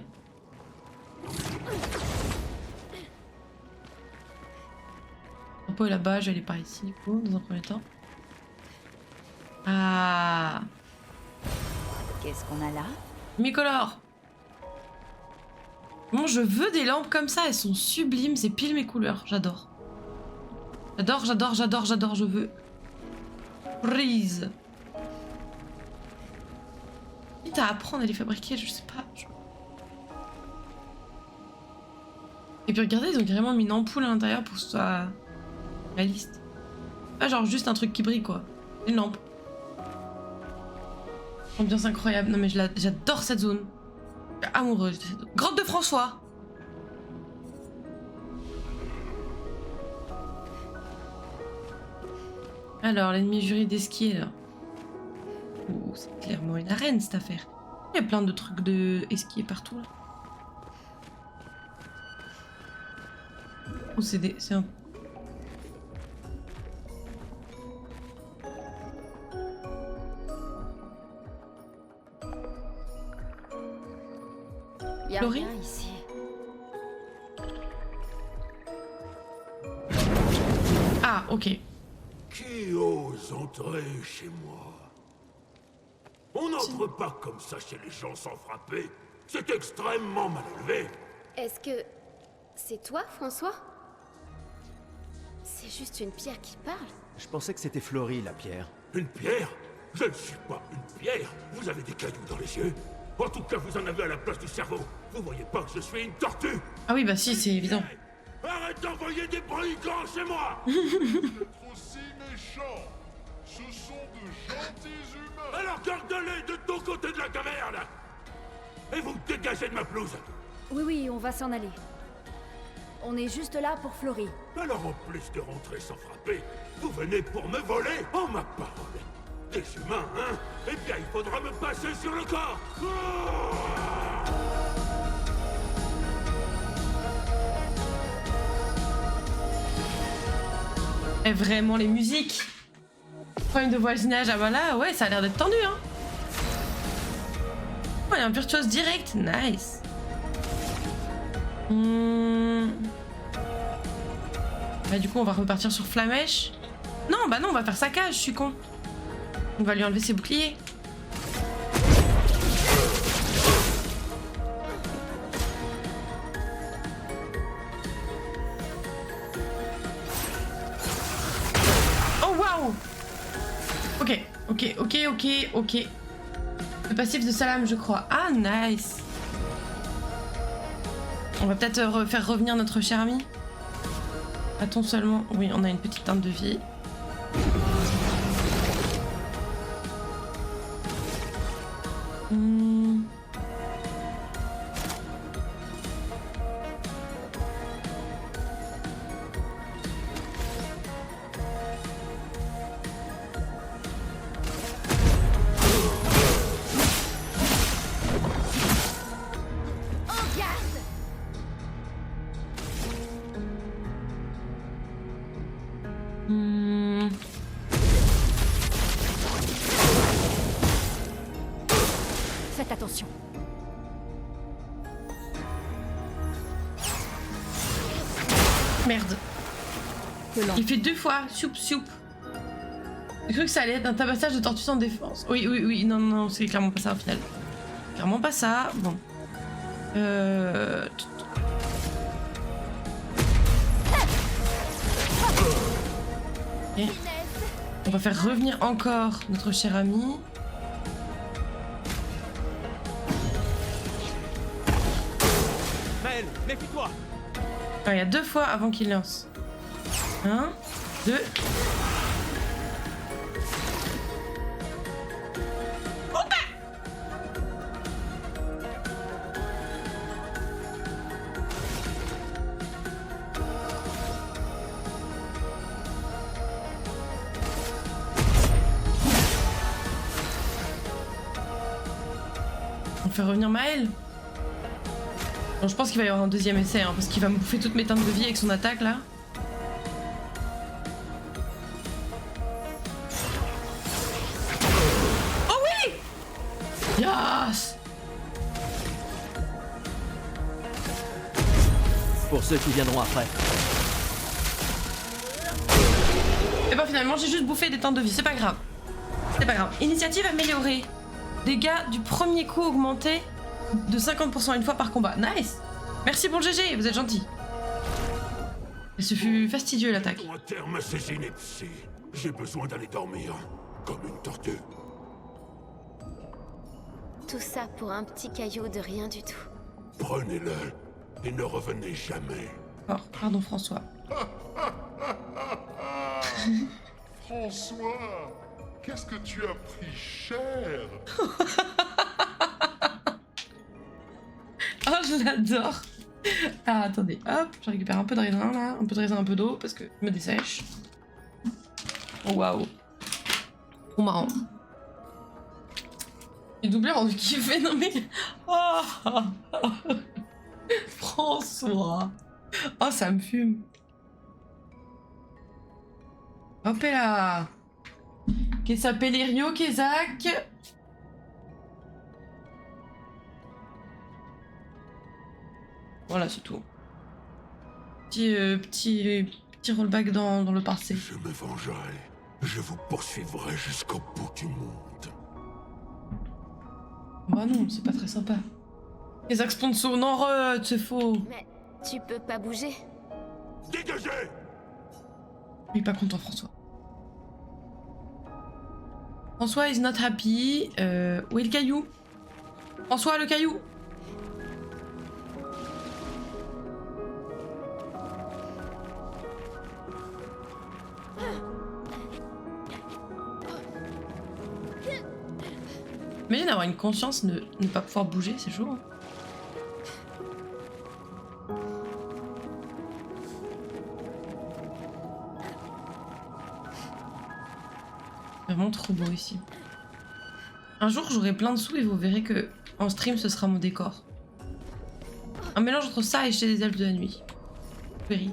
Un peu là-bas, j'allais par ici, du coup, dans un premier temps. Ah. Qu'est-ce qu'on a là? Micolore. Bon, je veux des lampes comme ça, elles sont sublimes, c'est pile mes couleurs, j'adore. J'adore, j'adore, j'adore, j'adore, je veux. Freeze. Quitte à apprendre à les fabriquer, je sais pas. Et puis regardez, ils ont carrément mis une ampoule à l'intérieur pour que ce soit réaliste. Pas genre juste un truc qui brille quoi. Une lampe. Ambiance incroyable. Non mais j'adore cette zone. Je suis amoureuse de cette zone. Grotte de François. Alors, l'ennemi juré d'Esquier là. Oh, c'est clairement une arène cette affaire. Il y a plein de trucs de esquier partout là. Oh, c'est un... Y a Florie rien ici. Ah, ok. Qui ose entrer chez moi? On n'entre pas comme ça chez les gens sans frapper. C'est extrêmement mal élevé. Est-ce que C'est toi, François? C'est juste une pierre qui parle. Je pensais que c'était Florie, la pierre. Une pierre? Je ne suis pas une pierre. Vous avez des cailloux dans les yeux. En tout cas, vous en avez à la place du cerveau. Vous voyez pas que je suis une tortue? Ah oui, bah si, c'est évident. Arrête d'envoyer des brigands chez moi! Être aussi méchant. Ce sont de gentils humains. Alors garde-les de ton côté de la caverne! Et vous dégagez de ma pelouse! Oui, on va s'en aller. On est juste là pour Florie. Alors en plus de rentrer sans frapper, vous venez pour me voler? Oh ma parole! Des humains, hein? Eh bien, il faudra me passer sur le corps! Et vraiment, les musiques. Problème de voisinage, ah bah là, ouais, ça a l'air d'être tendu, hein. Oh, il y a un virtuose direct, nice. Bah du coup, on va repartir sur Flamèche. Non, bah non, on va faire saccage, je suis con. On va lui enlever ses boucliers. Oh waouh. Ok. Le passif de Salam, je crois. Ah, nice. On va peut-être faire revenir notre cher ami. A-t-on seulement... Oui, on a une petite teinte de vie. Faites attention. Merde. Il fait 2 fois. Soup. J'ai cru que ça allait être un tabassage de tortue sans défense. Oui. Non, c'est clairement pas ça au final. Clairement pas ça. Bon. Okay. On va faire revenir encore notre cher ami. Maël, méfie-toi. Ah, il y a 2 fois avant qu'il lance. 1, 2. On fait revenir Maël. Bon, je pense qu'il va y avoir un deuxième essai, hein, parce qu'il va me bouffer toutes mes teintes de vie avec son attaque là. Oh oui! Yes! Pour ceux qui viendront après. Et ben finalement j'ai juste bouffé des teintes de vie, c'est pas grave. C'est pas grave. Initiative améliorée. Dégâts du premier coup augmentés de 50% une fois par combat. Nice! Merci pour le GG, vous êtes gentil. Et ce fut fastidieux l'attaque. Un terme à ces inepties. J'ai besoin d'aller dormir, comme une tortue. Tout ça pour un petit caillou de rien du tout. Prenez-le et ne revenez jamais. Oh, pardon François. François, qu'est-ce que tu as pris cher? Oh, je l'adore. Ah, attendez, hop, je récupère un peu de raisin là, un peu de raisin, un peu d'eau, parce que je me dessèche. Oh, waouh. Trop marrant. Les doubleurs ont dû kiffer, non mais... Oh, François. Oh, ça me fume. Hop là. Qu'est-ce que Pellerio, Kézak. Voilà, c'est tout. Petit rollback dans le passé. Je me vengerai. Je vous poursuivrai jusqu'au bout du monde. Bah non, c'est pas très sympa. Kézak sponsor, non, c'est faux. Mais Tu peux pas bouger? Dégagez! Il est pas content, François. François is not happy. Où est le caillou? François, le caillou! Imagine avoir une conscience, ne pas pouvoir bouger, c'est chaud. Hein. Vraiment trop beau ici. Un jour j'aurai plein de sous et vous verrez que en stream ce sera mon décor. Un mélange entre ça et chez des elfes de la nuit. Vous verrez.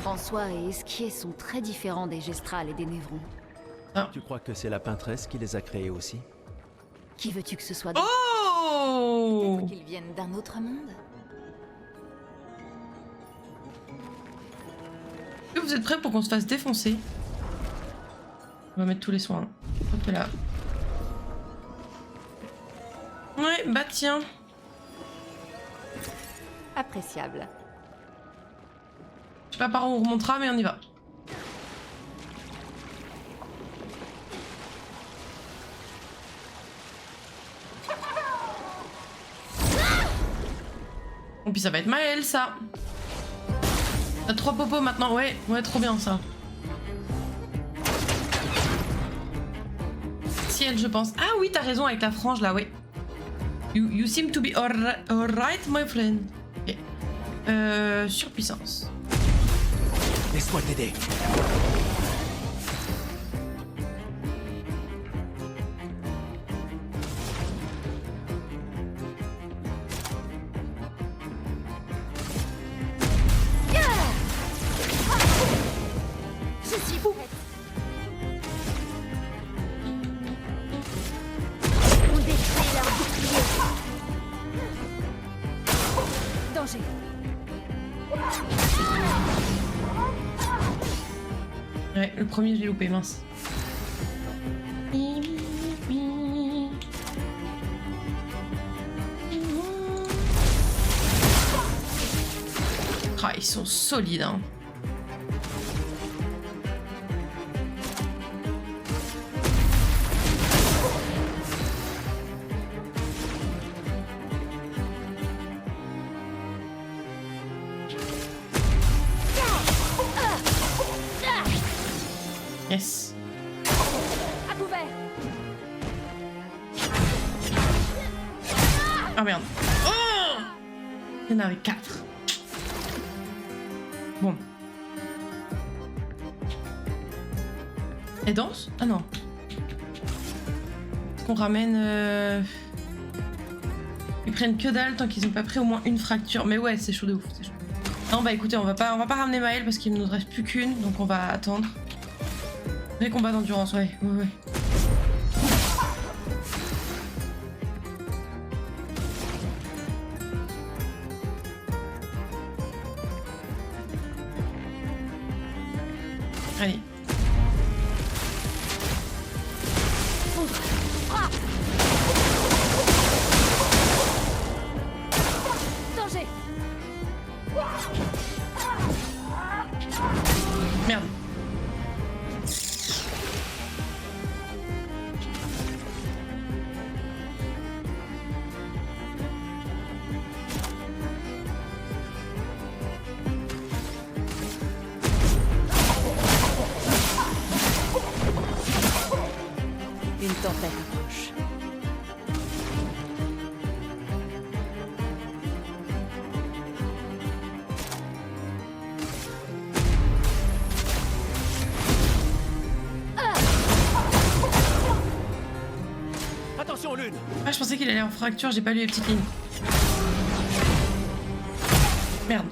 François et Esquier sont très différents des Gestrales et des Névrons. Tu crois que c'est la peintresse qui les a créés aussi? Qui veux-tu que ce soit? Oh! Peut-être qu'ils viennent d'un autre monde? Est-ce que vous êtes prêts pour qu'on se fasse défoncer? On va mettre tous les soins. Hop là. Ouais, bah tiens. Appréciable. Je sais pas par où on remontera, mais on y va. Et puis ça va être Maël, ça. T'as 3 popos maintenant, ouais, trop bien ça. Ciel, je pense. Ah oui, t'as raison avec la frange là, ouais. You seem to be alright, my friend. Ok. Surpuissance. Laisse-moi t'aider. Je suis prête. On détruit leur bouclier. Danger. Ouais, le premier je l'ai loupé, mince. Ah, ils sont solides, hein. Yes. À couvert. Ah merde. Oh, il y en avait 4. Bon. Elle danse? Ah non. Est-ce qu'on ramène... Ils prennent que dalle tant qu'ils ont pas pris au moins une fracture. Mais ouais, c'est chaud de ouf, c'est chaud. Non bah écoutez, on va pas ramener Maël parce qu'il ne nous reste plus qu'une, donc on va attendre. Vrai combat d'endurance, ouais. Allez. Danger. Merde. Une tempête approche. Attention, Lune! Ah, je pensais qu'il allait en fracture, j'ai pas lu les petites lignes. Merde.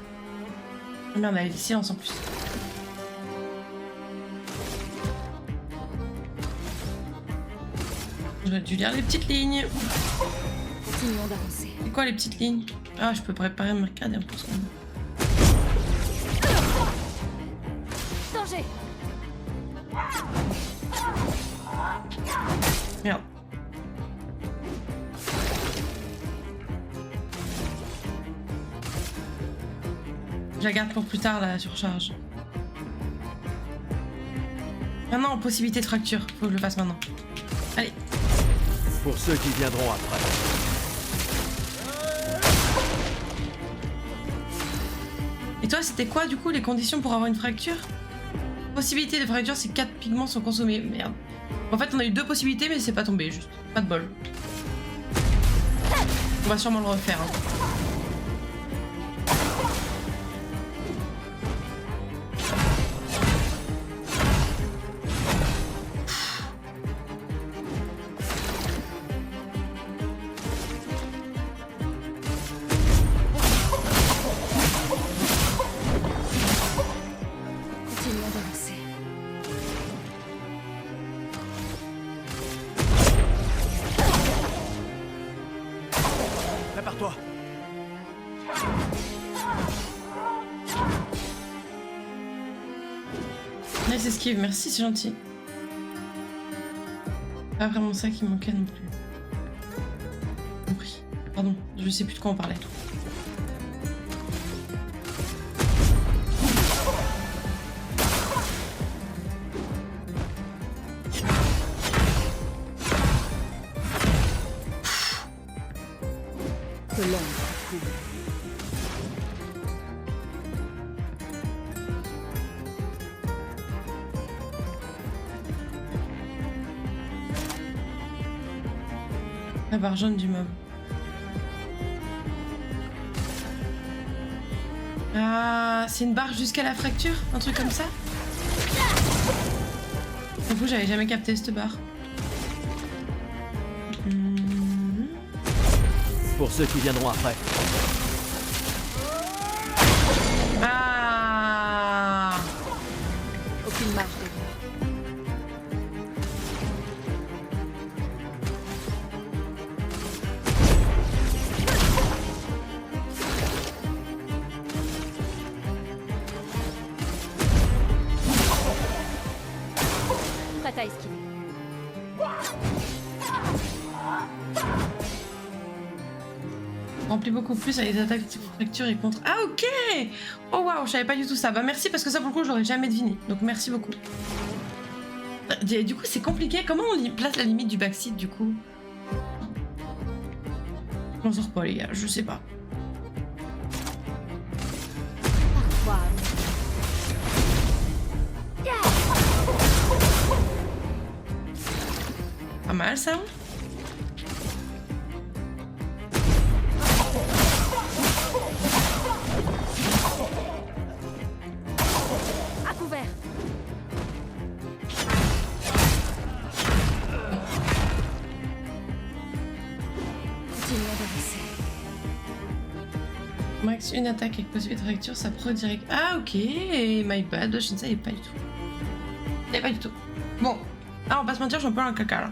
Ah, merde, elle est silence en plus. J'aurais dû lire les petites lignes. Continuons d'avancer. C'est quoi les petites lignes? Ah, je peux préparer me regarder un peu ce qu'on a. Danger. Merde. Je la garde pour plus tard, la surcharge. Maintenant, possibilité de fracture. Faut que je le fasse maintenant. Allez. Pour ceux qui viendront après. Et toi, c'était quoi, du coup, les conditions pour avoir une fracture? Possibilité de fracture, c'est 4 pigments sont consommés. Merde. En fait, on a eu 2 possibilités, mais c'est pas tombé, juste. Pas de bol. On va sûrement le refaire. Hein. Continuons d'avancer. Prépare-toi. Nice esquive, merci, c'est gentil. Pas vraiment ça qui manquait non plus. Compris. Pardon, je sais plus de quoi on parlait. Que l'ombre couvre. La barre jaune du meuble. Ah, c'est une barre jusqu'à la fracture? Un truc comme ça? Du coup, j'avais jamais capté cette barre. Pour ceux qui viendront après. Ah! Aucune marge d'erreur. Prête à esquiver. Remplit beaucoup plus avec des attaques de fracture et contre. Ah, ok! Oh waouh, je savais pas du tout ça. Bah merci parce que ça pour le coup, je l'aurais jamais deviné. Donc merci beaucoup. Du coup, c'est compliqué. Comment on place la limite du backseat du coup? On sort pas les gars, je sais pas. Parfois. Pas mal ça. À couvert. Continuons d'avancer. Max, une attaque avec possibilité de fracture, ça pro direct. Ah ok, my bad, je ne savais pas du tout. Je ne savais pas du tout. Bon, ah, on va pas se mentir, je suis un peu dans le caca là.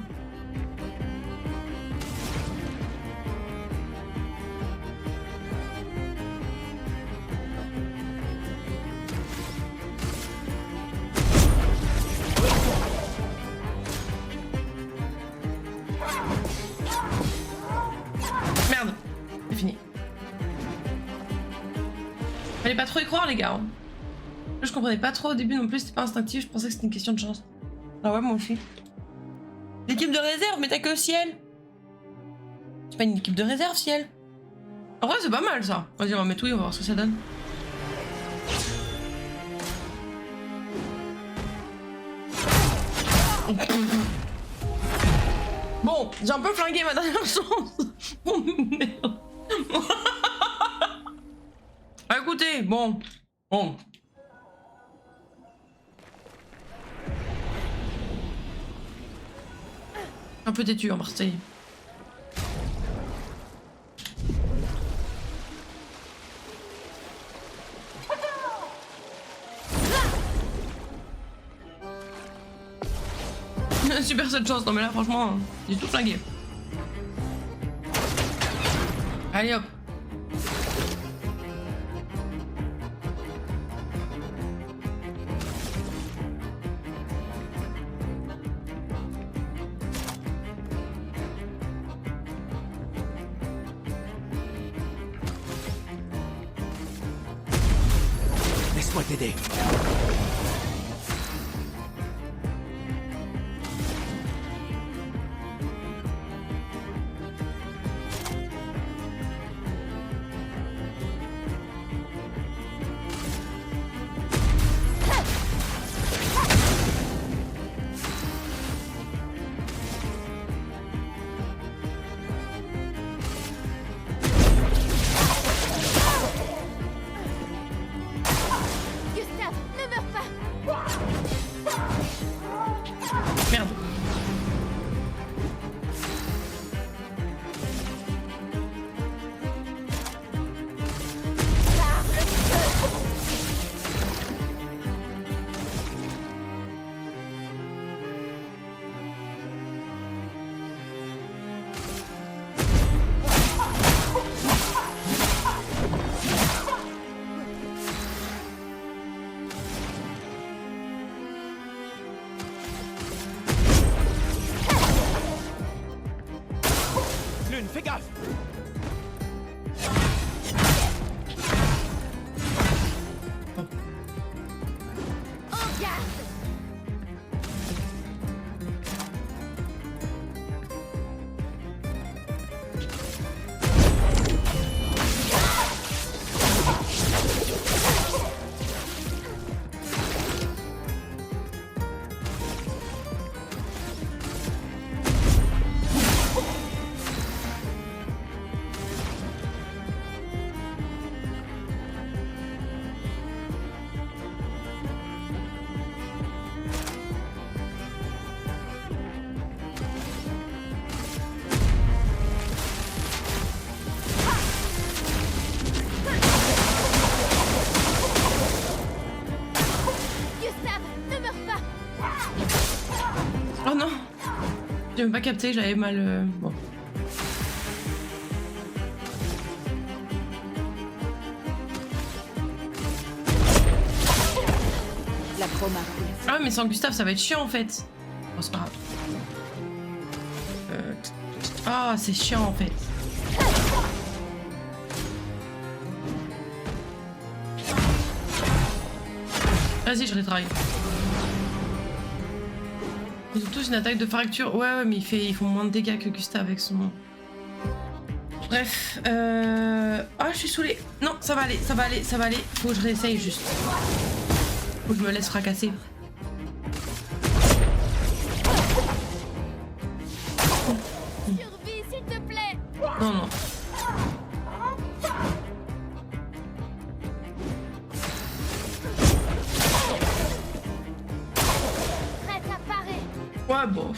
Merde, c'est fini. Fallait pas trop y croire les gars. Hein. Je comprenais pas trop au début non plus, c'était pas instinctif, je pensais que c'était une question de chance. Ah ouais, moi aussi. L'équipe de réserve, mais t'as que ciel. C'est pas une équipe de réserve, ciel. En vrai, c'est pas mal ça. Vas-y, on va mettre oui, on va voir ce que ça donne. Bon, j'ai un peu flingué ma dernière chance. Oh merde. Ah, écoutez, bon. Un peu têtu en Marseille. Super cette chance, non mais là franchement, j'ai tout flingué. Allez hop. Laisse-moi t'aider. Gustave, ne meurs pas. Merde. Lune, fais gaffe. En garde. Gustave, ne meurs pas. Oh non. J'ai même pas capté, j'avais mal... Bon. La chroma. Ah mais sans Gustave ça va être chiant en fait. Bon c'est pas grave. Ah c'est chiant en fait. Vas-y je retravaille. Ils ont tous une attaque de fracture. Ouais mais ils font moins de dégâts que Gustave avec son... Bref. Ah je suis saoulée. Non ça va aller, ça va aller, ça va aller. Faut que je réessaye juste. Faut que je me laisse fracasser. Survie, s'il te plaît. Non, non. Prête à parer. Ouais, bon.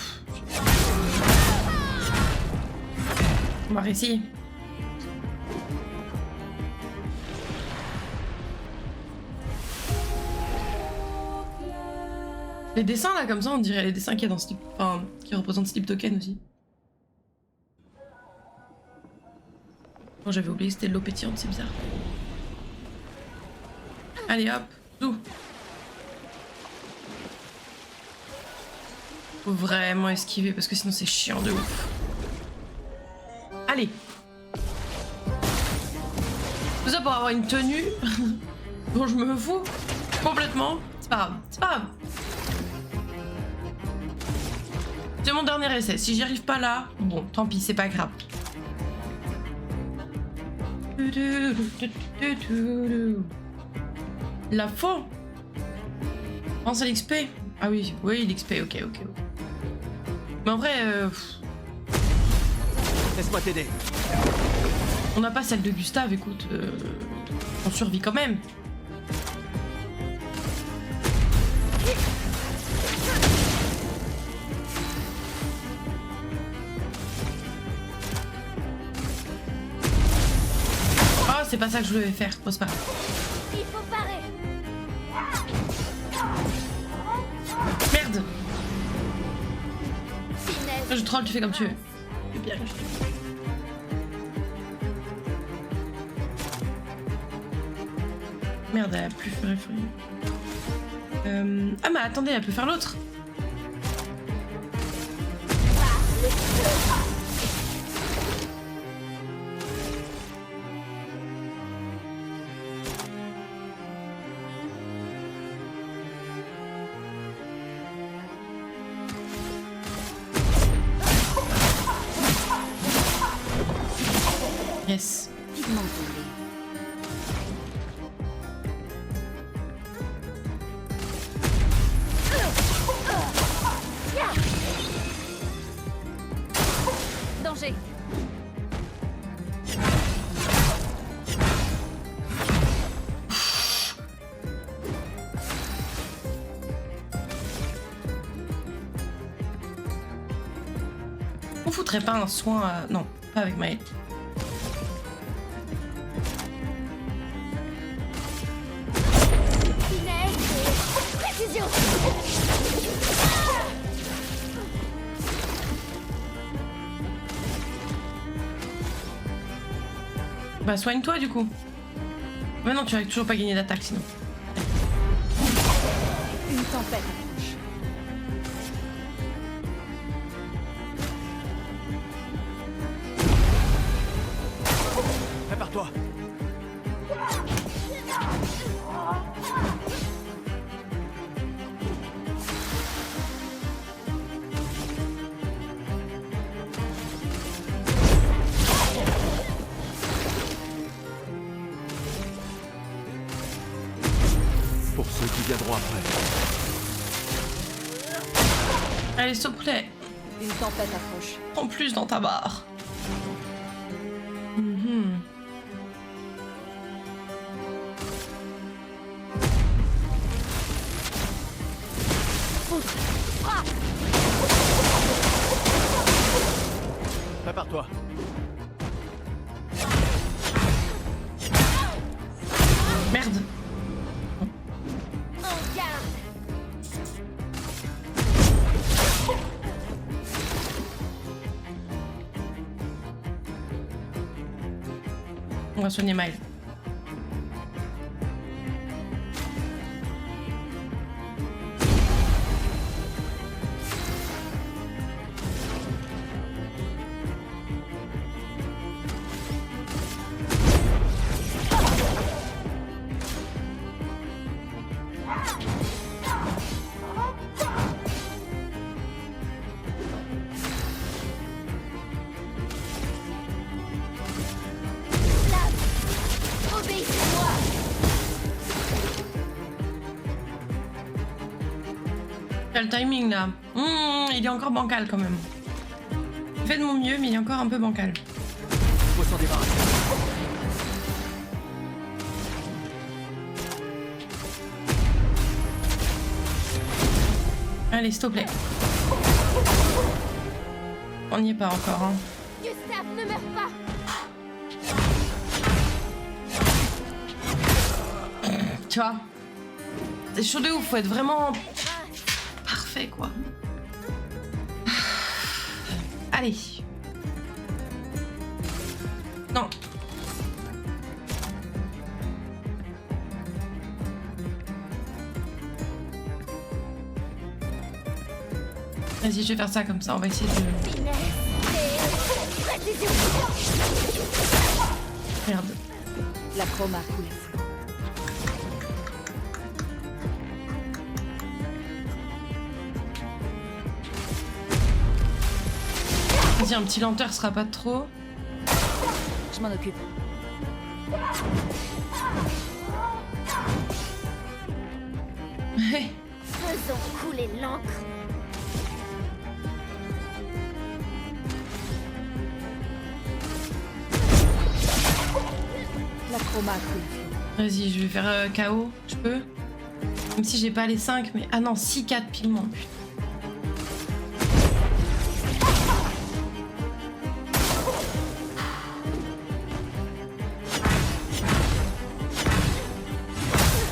On va réessayer. Les dessins là, comme ça, on dirait les dessins qu'il y a dans Sleep. Enfin, qui représentent Sleep Token aussi. Bon, j'avais oublié que c'était de l'eau pétillante, c'est bizarre. Allez hop, tout. Faut vraiment esquiver parce que sinon c'est chiant de ouf. Allez. Tout ça pour avoir une tenue dont je me fous complètement. C'est pas grave, c'est pas grave. C'est mon dernier essai. Si j'y arrive pas là, bon, tant pis, c'est pas grave. La faux. Pense à l'XP. Ah oui, oui, l'XP, ok. Mais en vrai, Laisse-moi t'aider. on n'a pas celle de Gustave, écoute. On survit quand même. Oh, c'est pas ça que je voulais faire. Bon, c'est pas grave. Il faut parer. Merde. Finesse. Je troll, tu fais comme tu veux. C'est bien. Merde, elle a plus fait Ah mais attendez, elle peut faire l'autre. Yes. Pigmentolé. Danger. On foutrait pas un soin à... Non, pas avec Maël. Finesse et précision. Bah soigne-toi du coup. Maintenant tu vas toujours pas gagner d'attaque sinon. Une tempête approche. Prépare-toi. Pour ceux qui viendront après. Allez, s'il te plaît, Une tempête approche. prends plus dans ta barre. Mhm. Prépare-toi. Merde. En garde. On va soigner Maël. Obéissez-moi. T'as le timing là. Il est encore bancal quand même. Je fais de mon mieux, mais il est encore un peu bancal. Faut s'en débarrasser. Allez, s'il te plaît. On n'y est pas encore, hein. Gustave, ne meurs pas. Tu vois, c'est chaud de ouf, faut être vraiment parfait quoi. Allez. Non. Vas-y, je vais faire ça comme ça, on va essayer de... Finesse et précision. Merde. La chroma coule flot. Vas-y, un petit lenteur sera pas trop. Je m'en occupe. Faisons couler l'encre. La chroma coule flot. Vas-y, je vais faire KO, je peux. Même si j'ai pas les 5, mais... Ah non, 6-4 pigments, putain.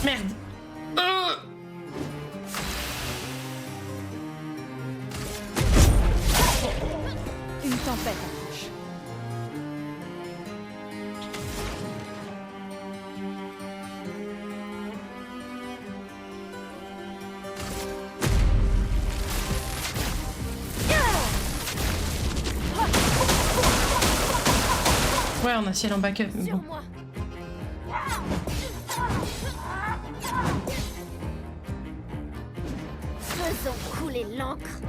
Merde. Une tempête approche. Ouais, on a ciel en backup, mais Sur bon. moi. Faisons couler l'encre.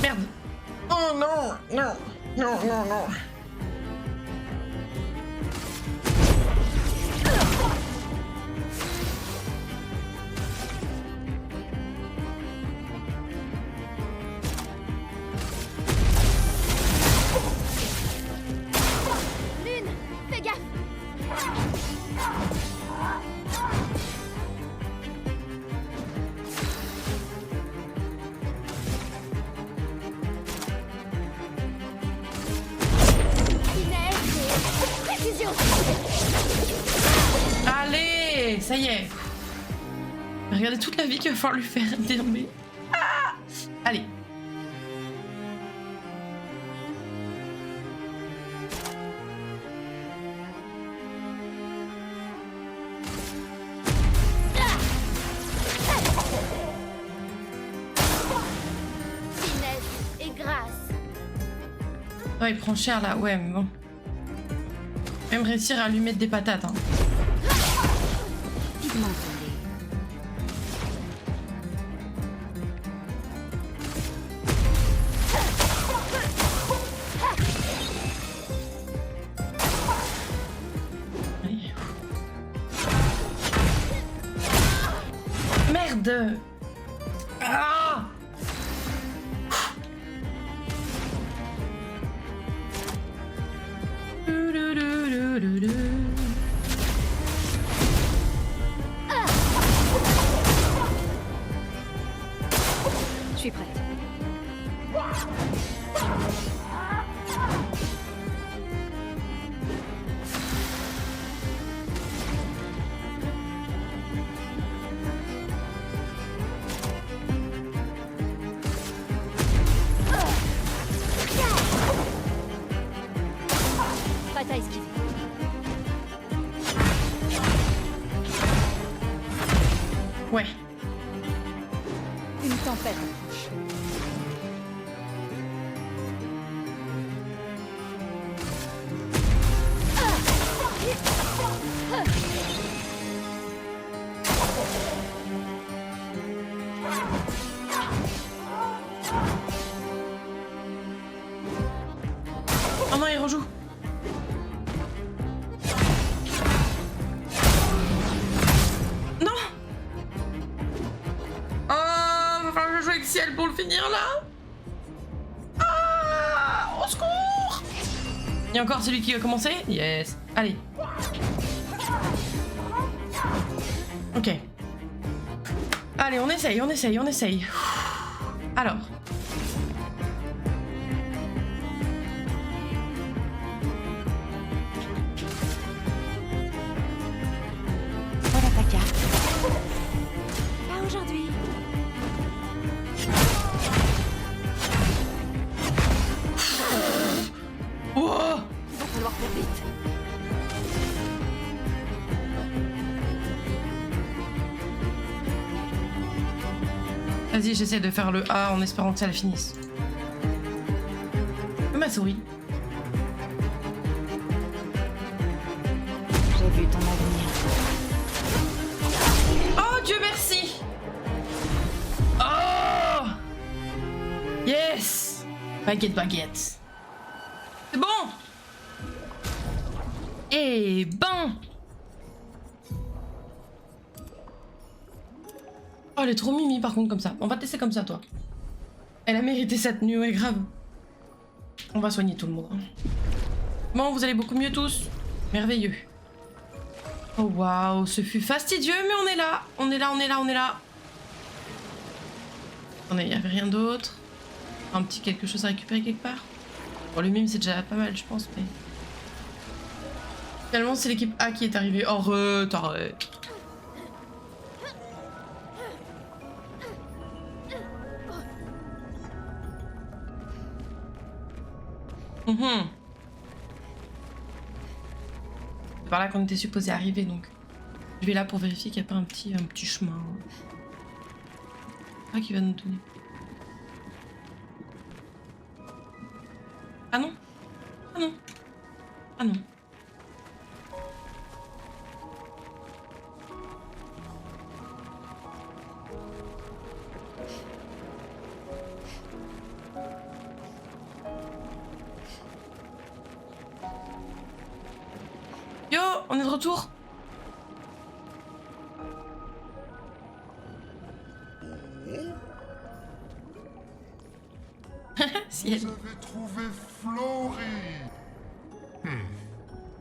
Merde. Oh non, non, non, non, non. Lune, fais gaffe. Précision. Allez, ça y est. Regardez toute la vie qu'il va falloir lui faire dire mais. Ah, allez. Finesse et grâce. Ouais, il prend cher là, ouais, mais bon. Même réussir à lui mettre des patates. Hein. Allez. Merde! Ah! Je suis prête. Prête à esquiver. Ouais. Une tempête approche. Oh non, il rejoue. Non. Oh, va falloir que je joue avec Ciel pour le finir là. Ah, au secours. Il y a encore celui qui va commencer. Yes. Allez. Ok. Allez, on essaye, on essaye, on essaye. Alors. Voilà ta carte. Pas aujourd'hui. Oh. Il va falloir faire vite. Vas-y, j'essaie de faire le A en espérant que ça la finisse. Ma souris. J'ai vu ton avenir. Oh Dieu merci. Oh. Yes. Baguette, baguette. C'est bon. Eh ben. Oh, elle est trop mimi par contre comme ça. On va tester comme ça, toi. Elle a mérité cette nuit, ouais, grave. On va soigner tout le monde. Hein. Bon, vous allez beaucoup mieux tous. Merveilleux. Oh waouh, ce fut fastidieux, mais on est là. On est là, on est là, on est là. Attendez, il n'y avait rien d'autre. Un petit quelque chose à récupérer quelque part. Bon, le mime, c'est déjà pas mal, je pense, mais... Finalement, c'est l'équipe A qui est arrivée. Arrête, arrête. C'est par là qu'on était supposé arriver, donc je vais là pour vérifier qu'il n'y a pas un petit chemin. Ah, qui va nous donner. Ah non. Ah non. Ah non. on est de retour. Ciel. Vous avez trouvé Flory.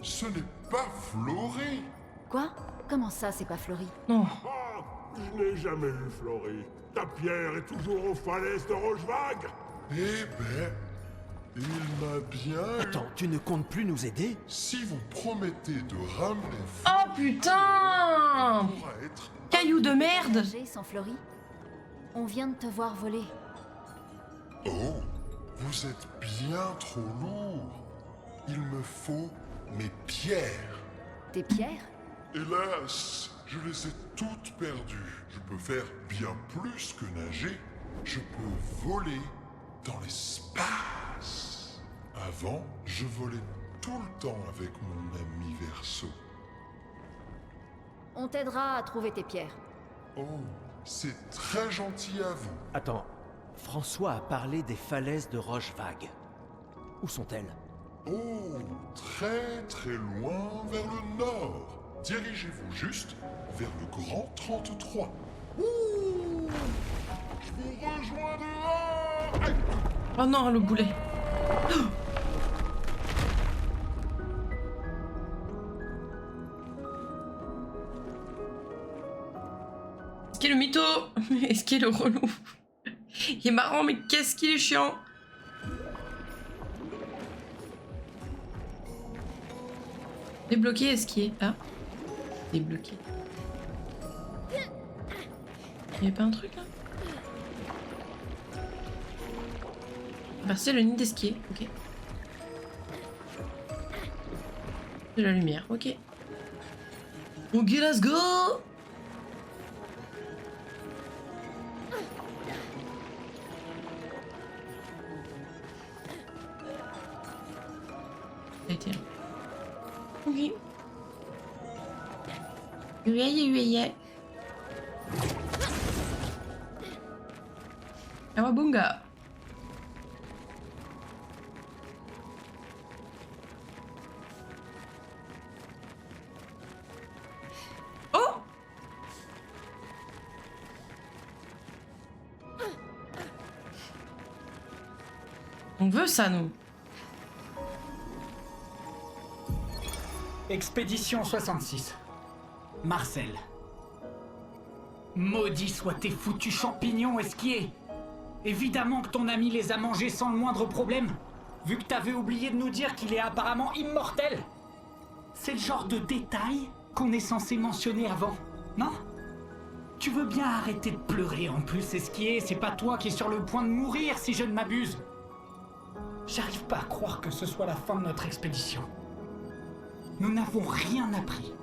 Ce n'est pas Flory. Quoi? Comment ça, c'est pas Flory? Non. Ah, je n'ai jamais vu Flory. Ta pierre est toujours aux falaises de Rochevague. Eh ben, il m'a bien eu. Attends, tu ne comptes plus nous aider? Si vous promettez de ramener Oh putain! pourra être... Caillou de merde! Nager sans Flory? On vient de te voir voler. Oh, vous êtes bien trop lourd. Il me faut mes pierres. Tes pierres? Hélas, je les ai toutes perdues. Je peux faire bien plus que nager. Je peux voler dans l'espace. Avant, je volais tout le temps avec mon ami Verseau. On t'aidera à trouver tes pierres. Oh, c'est très gentil à vous. Attends, François a parlé des falaises de Rochevague. Où sont-elles? Oh, très très loin vers le nord. Dirigez-vous juste vers le Grand 33. Ouh, je vous rejoins dehors. Aïe. Oh non, le boulet. Oh. Est-ce qu'il est le mytho? Est-ce qu'il est le relou? Il est marrant, mais qu'est-ce qu'il est chiant. Débloquer, esquier. Ah. Débloquer. Il y avait pas un truc là? Merci le nid d'esquier, ok. De la lumière, ok. Ok, let's go! Ça a été là. Ok. Yeah. Awabunga. Oh! On veut ça, nous. Expédition 66. Marcel. Maudits soient tes foutus champignons esquiers. Évidemment que ton ami les a mangés sans le moindre problème, vu que t'avais oublié de nous dire qu'il est apparemment immortel. C'est le genre de détail qu'on est censé mentionner avant, non? Tu veux bien arrêter de pleurer en plus, esquier, c'est pas toi qui es sur le point de mourir si je ne m'abuse. J'arrive pas à croire que ce soit la fin de notre expédition. Nous n'avons rien appris,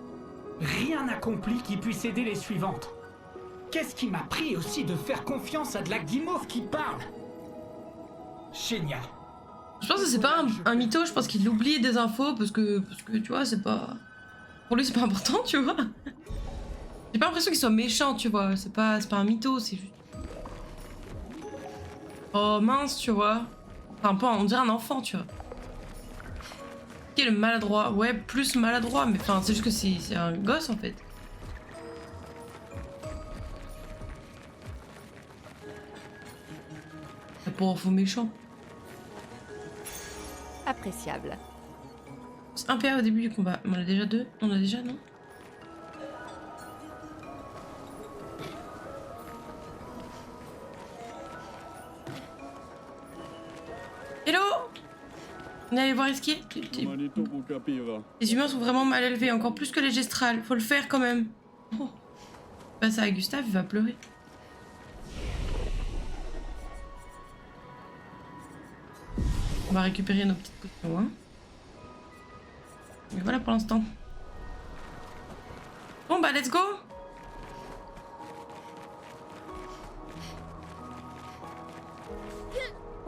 rien accompli qui puisse aider les suivantes. Qu'est-ce qui m'a pris aussi de faire confiance à de la guimauve qui parle? Génial. Je pense que c'est pas un mytho, je pense qu'il oublie des infos parce que tu vois, c'est pas... Pour lui, c'est pas important, tu vois. J'ai pas l'impression qu'il soit méchant, tu vois. C'est pas un mytho, c'est juste... Oh mince, tu vois. Enfin, pas, on dirait un enfant, tu vois. Qui est le maladroit? Ouais, plus maladroit, mais enfin, c'est juste que c'est un gosse, en fait. C'est pas un faux méchant. Appréciable. C'est un PA au début du combat. On a déjà deux? On a déjà, non? Hello! On est allé voir Esquier? Les humains sont vraiment mal élevés, encore plus que les gestrales. Faut le faire quand même. Oh. Passe à Gustave, il va pleurer. On va récupérer nos petites potions, hein. Et voilà pour l'instant. Bon bah let's go.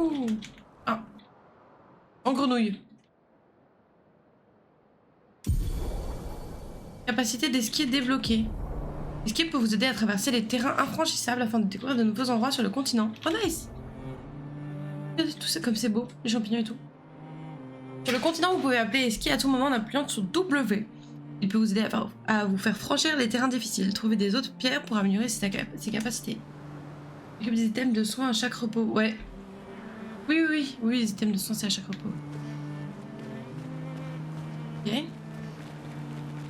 Ouh. Ah. En grenouille. Capacité d'esquier débloquée. L'esquier peut vous aider à traverser les terrains infranchissables afin de découvrir de nouveaux endroits sur le continent. Oh nice. Tout ça comme c'est beau, les champignons et tout. Sur le continent, vous pouvez appeler esquier à tout moment en appuyant sur W. Il peut vous aider à vous faire franchir les terrains difficiles. Trouver des autres pierres pour améliorer ses capacités. Occupe des items de soins à chaque repos. Ouais. Oui, les items de soins c'est à chaque repos. Ok.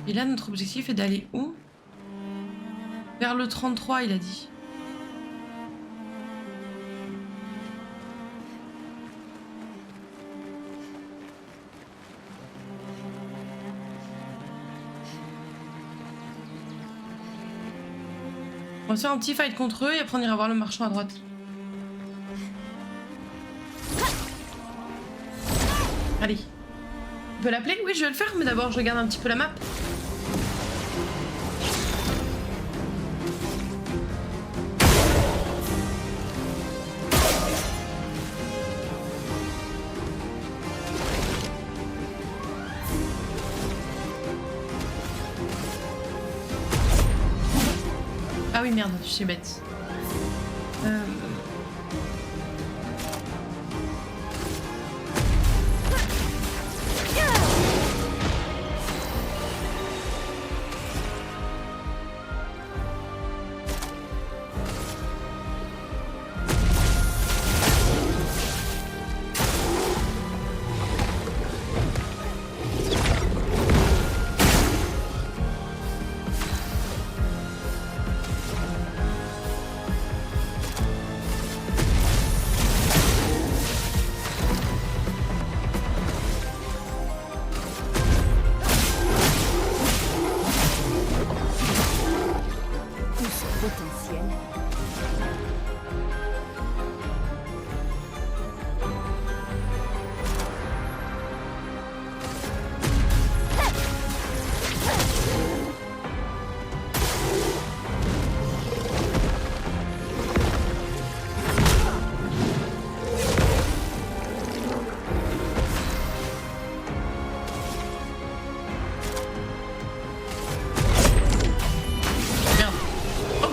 Et là, notre objectif est d'aller où? Vers le 33, il a dit. On va se faire un petit fight contre eux et après on ira voir le marchand à droite. Allez. On peut l'appeler? Oui, je vais le faire, mais d'abord je regarde un petit peu la map. Ah oui, merde, je suis bête.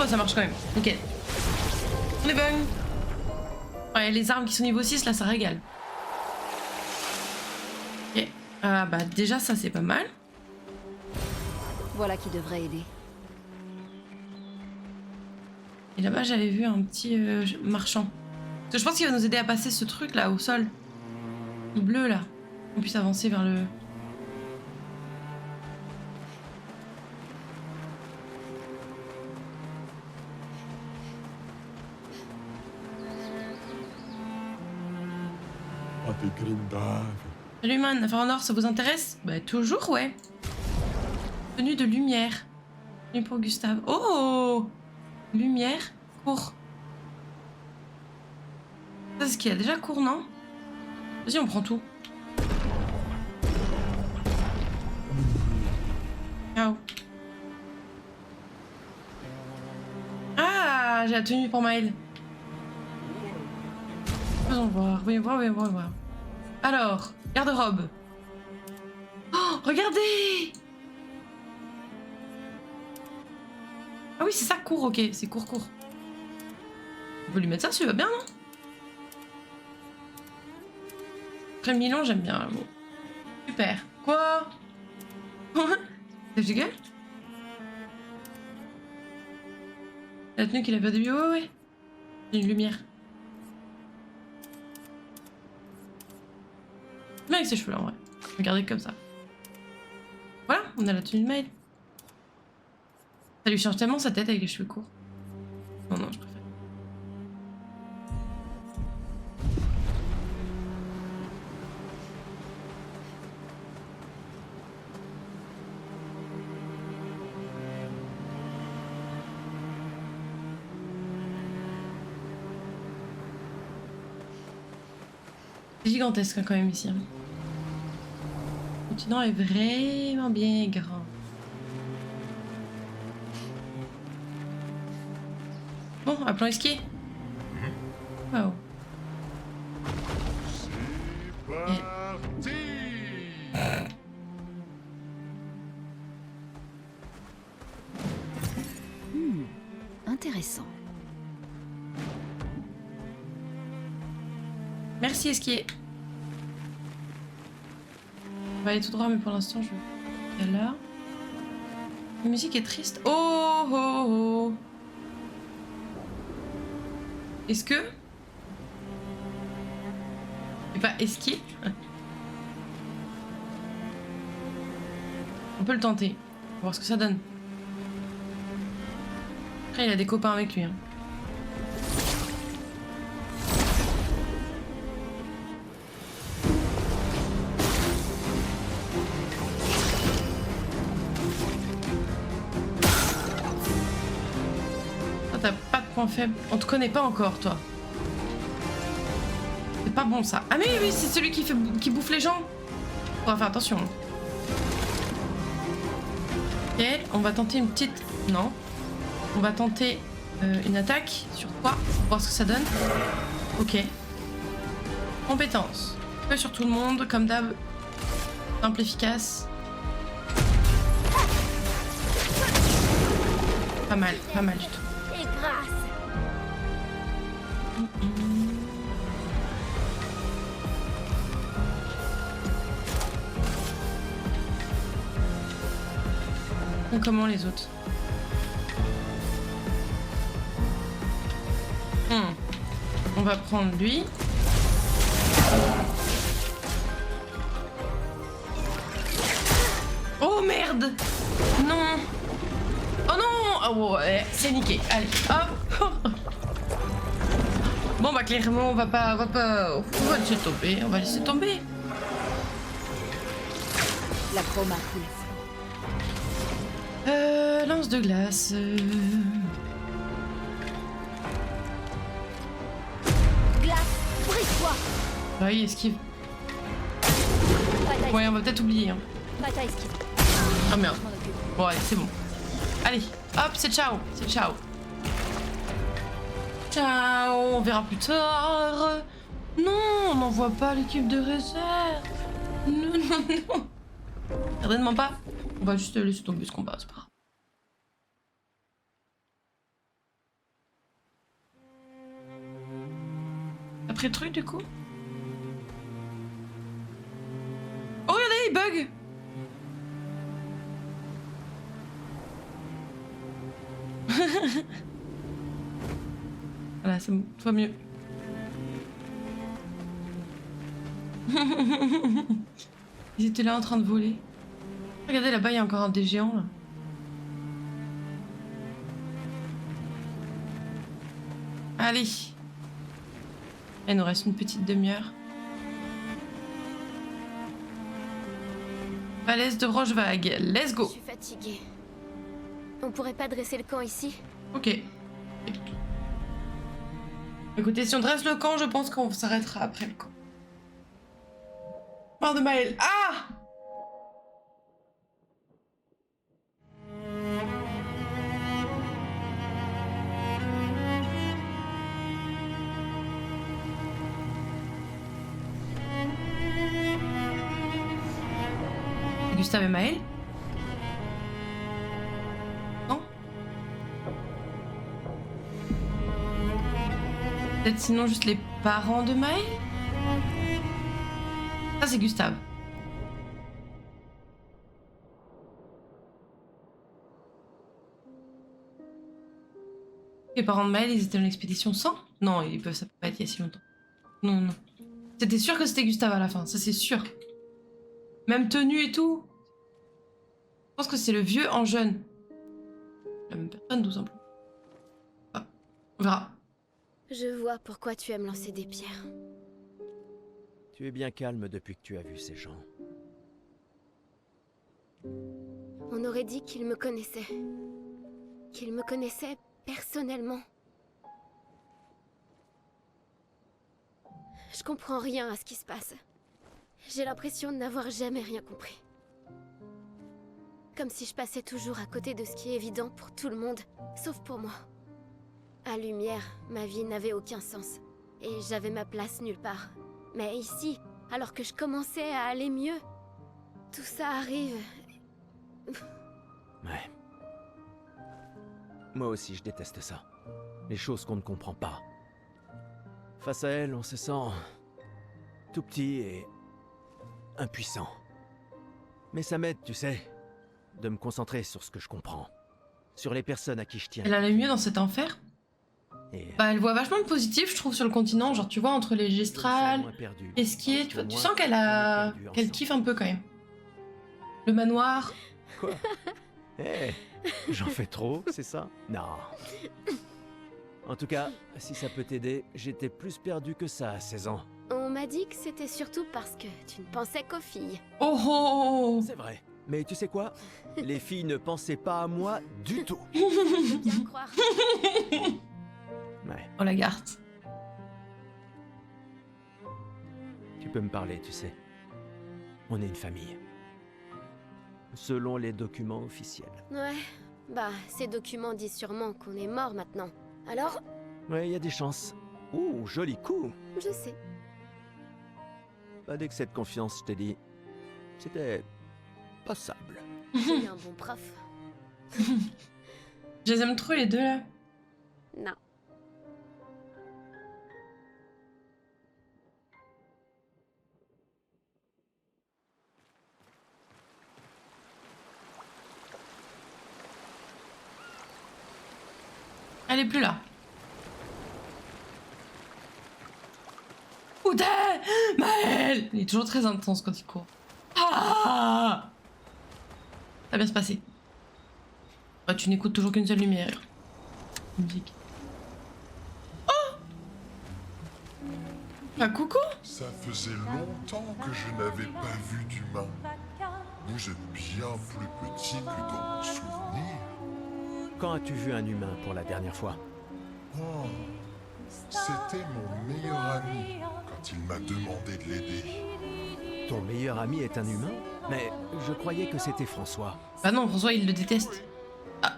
Ça marche quand même, nickel. On est bon. Ouais, les armes qui sont niveau 6, là, ça régale. Ok. Ah bah déjà, ça, c'est pas mal. Voilà qui devrait aider. Et là-bas, j'avais vu un petit marchand. Parce que je pense qu'il va nous aider à passer ce truc, là, au sol. Le bleu, là. On puisse avancer vers le... Salut man, affaire en or, ça vous intéresse? Bah toujours, ouais. Tenue de lumière. Tenue pour Gustave. Oh! Lumière, court. Ça, c'est ce qu'il y a déjà court, non? Vas-y, on prend tout. Ciao. Ah, j'ai la tenue pour Maël. Voyons voir, voyons voir. Alors, garde-robe. Oh, regardez! Ah oui, c'est ça, court, ok. C'est court. On peut lui mettre ça, ça lui va bien, non? Après Milan, j'aime bien. Bon. Super. Quoi? C'est du gueule? La tenue qu'il avait au début, ouais. C'est une lumière. Bien avec ses cheveux là en vrai. Regardez comme ça. Voilà, on a la tenue de Maël. Ça lui change tellement sa tête avec les cheveux courts. Non, je préfère. C'est gigantesque quand même ici. Le continent est vraiment bien grand. Bon, appelons Esquier. Wow. C'est parti. Intéressant. Merci Esquier. On va aller tout droit, mais pour l'instant, je vais là. La musique est triste. Oh oh oh. Est-ce que... Et pas esquive. On peut le tenter. On va voir ce que ça donne. Après, il a des copains avec lui. Hein. Toi, t'as pas de point faible. On te connaît pas encore, toi. C'est pas bon, ça. Ah mais oui, c'est celui qui bouffe les gens. On va faire attention. Ok, on va tenter une petite... Non. On va tenter une attaque sur toi, pour voir ce que ça donne. Ok. Compétence. Feu sur tout le monde, comme d'hab. Simple, efficace. Pas mal du tout. Et grâce. Comment les autres? On va prendre lui. Oh merde! Non! Oh non! Oh ouais, c'est niqué. Allez, hop! Bon bah clairement on va laisser tomber. On va laisser tomber. La chroma coule. Lance de glace. Glace, brise-toi. Oui, esquive. Bataille, Ouais, on va peut-être oublier. Hein. bataille, esquive. Ah merde. Je m'en occupe. Bon, allez, c'est bon. Allez, hop, c'est ciao. C'est ciao. Ciao, on verra plus tard. Non, on n'envoie pas l'équipe de réserve. Non, non, non. Certainement pas. On va juste laisser tomber ce combat, c'est pas grave. Après le truc, du coup. Oh, regardez, il bug. Voilà, c'est bon, tout va mieux. Ils étaient là en train de voler. Regardez, là-bas, il y a encore un des géants, là. Allez. Il nous reste une petite demi-heure. Falaise de Rochevague, let's go. Je suis fatiguée. On pourrait pas dresser le camp ici? Ok. Écoutez, si on dresse le camp, je pense qu'on s'arrêtera après le camp. Mort de Maël. Ah! Gustave et Maël? Non? Peut-être sinon juste les parents de Maël? Ça c'est Gustave. Les parents de Maël, ils étaient dans l'expédition 100? Non, ça peut pas être il y a si longtemps. Non, non. C'était sûr que c'était Gustave à la fin, ça c'est sûr. Même tenue et tout. Je pense que c'est le vieux en jeune. La même personne, tout simplement. Ah, on verra. Je vois pourquoi tu aimes lancer des pierres. Tu es bien calme depuis que tu as vu ces gens. On aurait dit qu'il me connaissait. Qu'il me connaissait personnellement. Je comprends rien à ce qui se passe. J'ai l'impression de n'avoir jamais rien compris. Comme si je passais toujours à côté de ce qui est évident pour tout le monde, sauf pour moi. À Lumière, ma vie n'avait aucun sens. Et j'avais ma place nulle part. Mais ici, alors que je commençais à aller mieux, tout ça arrive. Ouais. Moi aussi, je déteste ça. Les choses qu'on ne comprend pas. Face à elle, on se sent tout petit et impuissant. Mais ça m'aide, tu sais. de me concentrer sur ce que je comprends. Sur les personnes à qui je tiens. Elle allait mieux dans cet enfer. Et Bah, elle voit vachement de positif, je trouve, sur le continent. Genre, tu vois, entre les comme ça, gestrales, moins perdu. Esquier, tu vois, Au tu moins, sens qu'elle on est a... perdu qu'elle ensemble. kiffe un peu quand même. Le manoir. Quoi? Eh, j'en fais trop, c'est ça? Non. En tout cas, si ça peut t'aider, j'étais plus perdu que ça à 16 ans. On m'a dit que c'était surtout parce que tu ne pensais qu'aux filles. Oh oh, C'est vrai. Mais tu sais quoi? Les filles ne pensaient pas à moi du tout. Je veux bien le croire. Ouais, oh la garde. tu peux me parler, tu sais. On est une famille. Selon les documents officiels. Ouais, bah, ces documents disent sûrement qu'on est mort maintenant. Alors, Ouais, il y a des chances. Ouh, joli coup. je sais. Pas d'excès de confiance, je t'ai dit. C'était passable. J'ai eu un bon prof. Je les aime trop les deux là. Non. Elle est plus là. Où t'es, Maël? Il est toujours très intense quand il court. Ah, ça va bien se passer. Bah, tu n'écoutes toujours qu'une seule lumière. Musique. Oh, bah coucou. Ça faisait longtemps que je n'avais pas vu d'humain. Vous êtes bien plus petit que dans mon souvenir. Quand as-tu vu un humain pour la dernière fois? Oh, c'était mon meilleur ami quand il m'a demandé de l'aider. Ton meilleur ami est un humain? Mais je croyais que c'était François. Bah non, François il le déteste. Ah.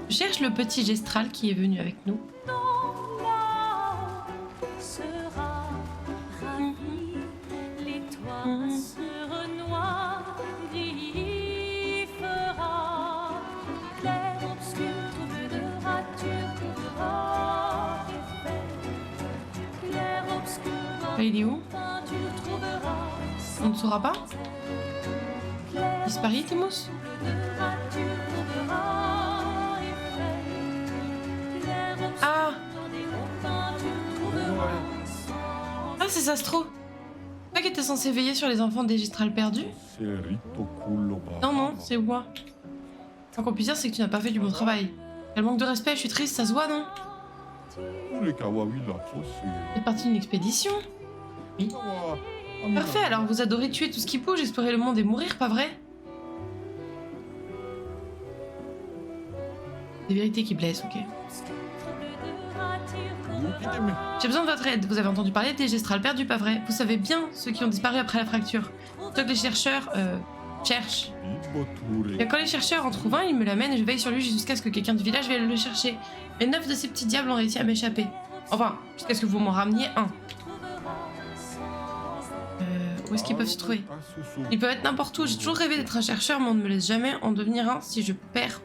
Je cherche le petit gestral qui est venu avec nous. Il est où? On ne saura pas? Disparu, Timos? Ah! Ah, c'est Sastro! C'est toi qui étais censé veiller sur les enfants des gestrales perdus? Non, non, c'est moi. Tant qu'on puisse dire, c'est que tu n'as pas fait du bon travail. Quel manque de respect, je suis triste, ça se voit, non? C'est parti d'une expédition? Oui. Parfait, alors vous adorez tuer tout ce qui bouge, explorer le monde et mourir, pas vrai? Des vérités qui blessent, ok. J'ai besoin de votre aide. Vous avez entendu parler des gestrales perdus, pas vrai? Vous savez bien ceux qui ont disparu après la fracture. Sauf que les chercheurs, cherchent. Et quand les chercheurs en trouvent un, ils me l'amènent et je veille sur lui jusqu'à ce que quelqu'un du village vienne le chercher. Et 9 de ces petits diables ont réussi à m'échapper. Enfin, jusqu'à ce que vous m'en rameniez un. Où est-ce qu'ils peuvent se trouver? Ils peuvent être n'importe où. J'ai toujours rêvé d'être un chercheur, mais on ne me laisse jamais en devenir un si je perds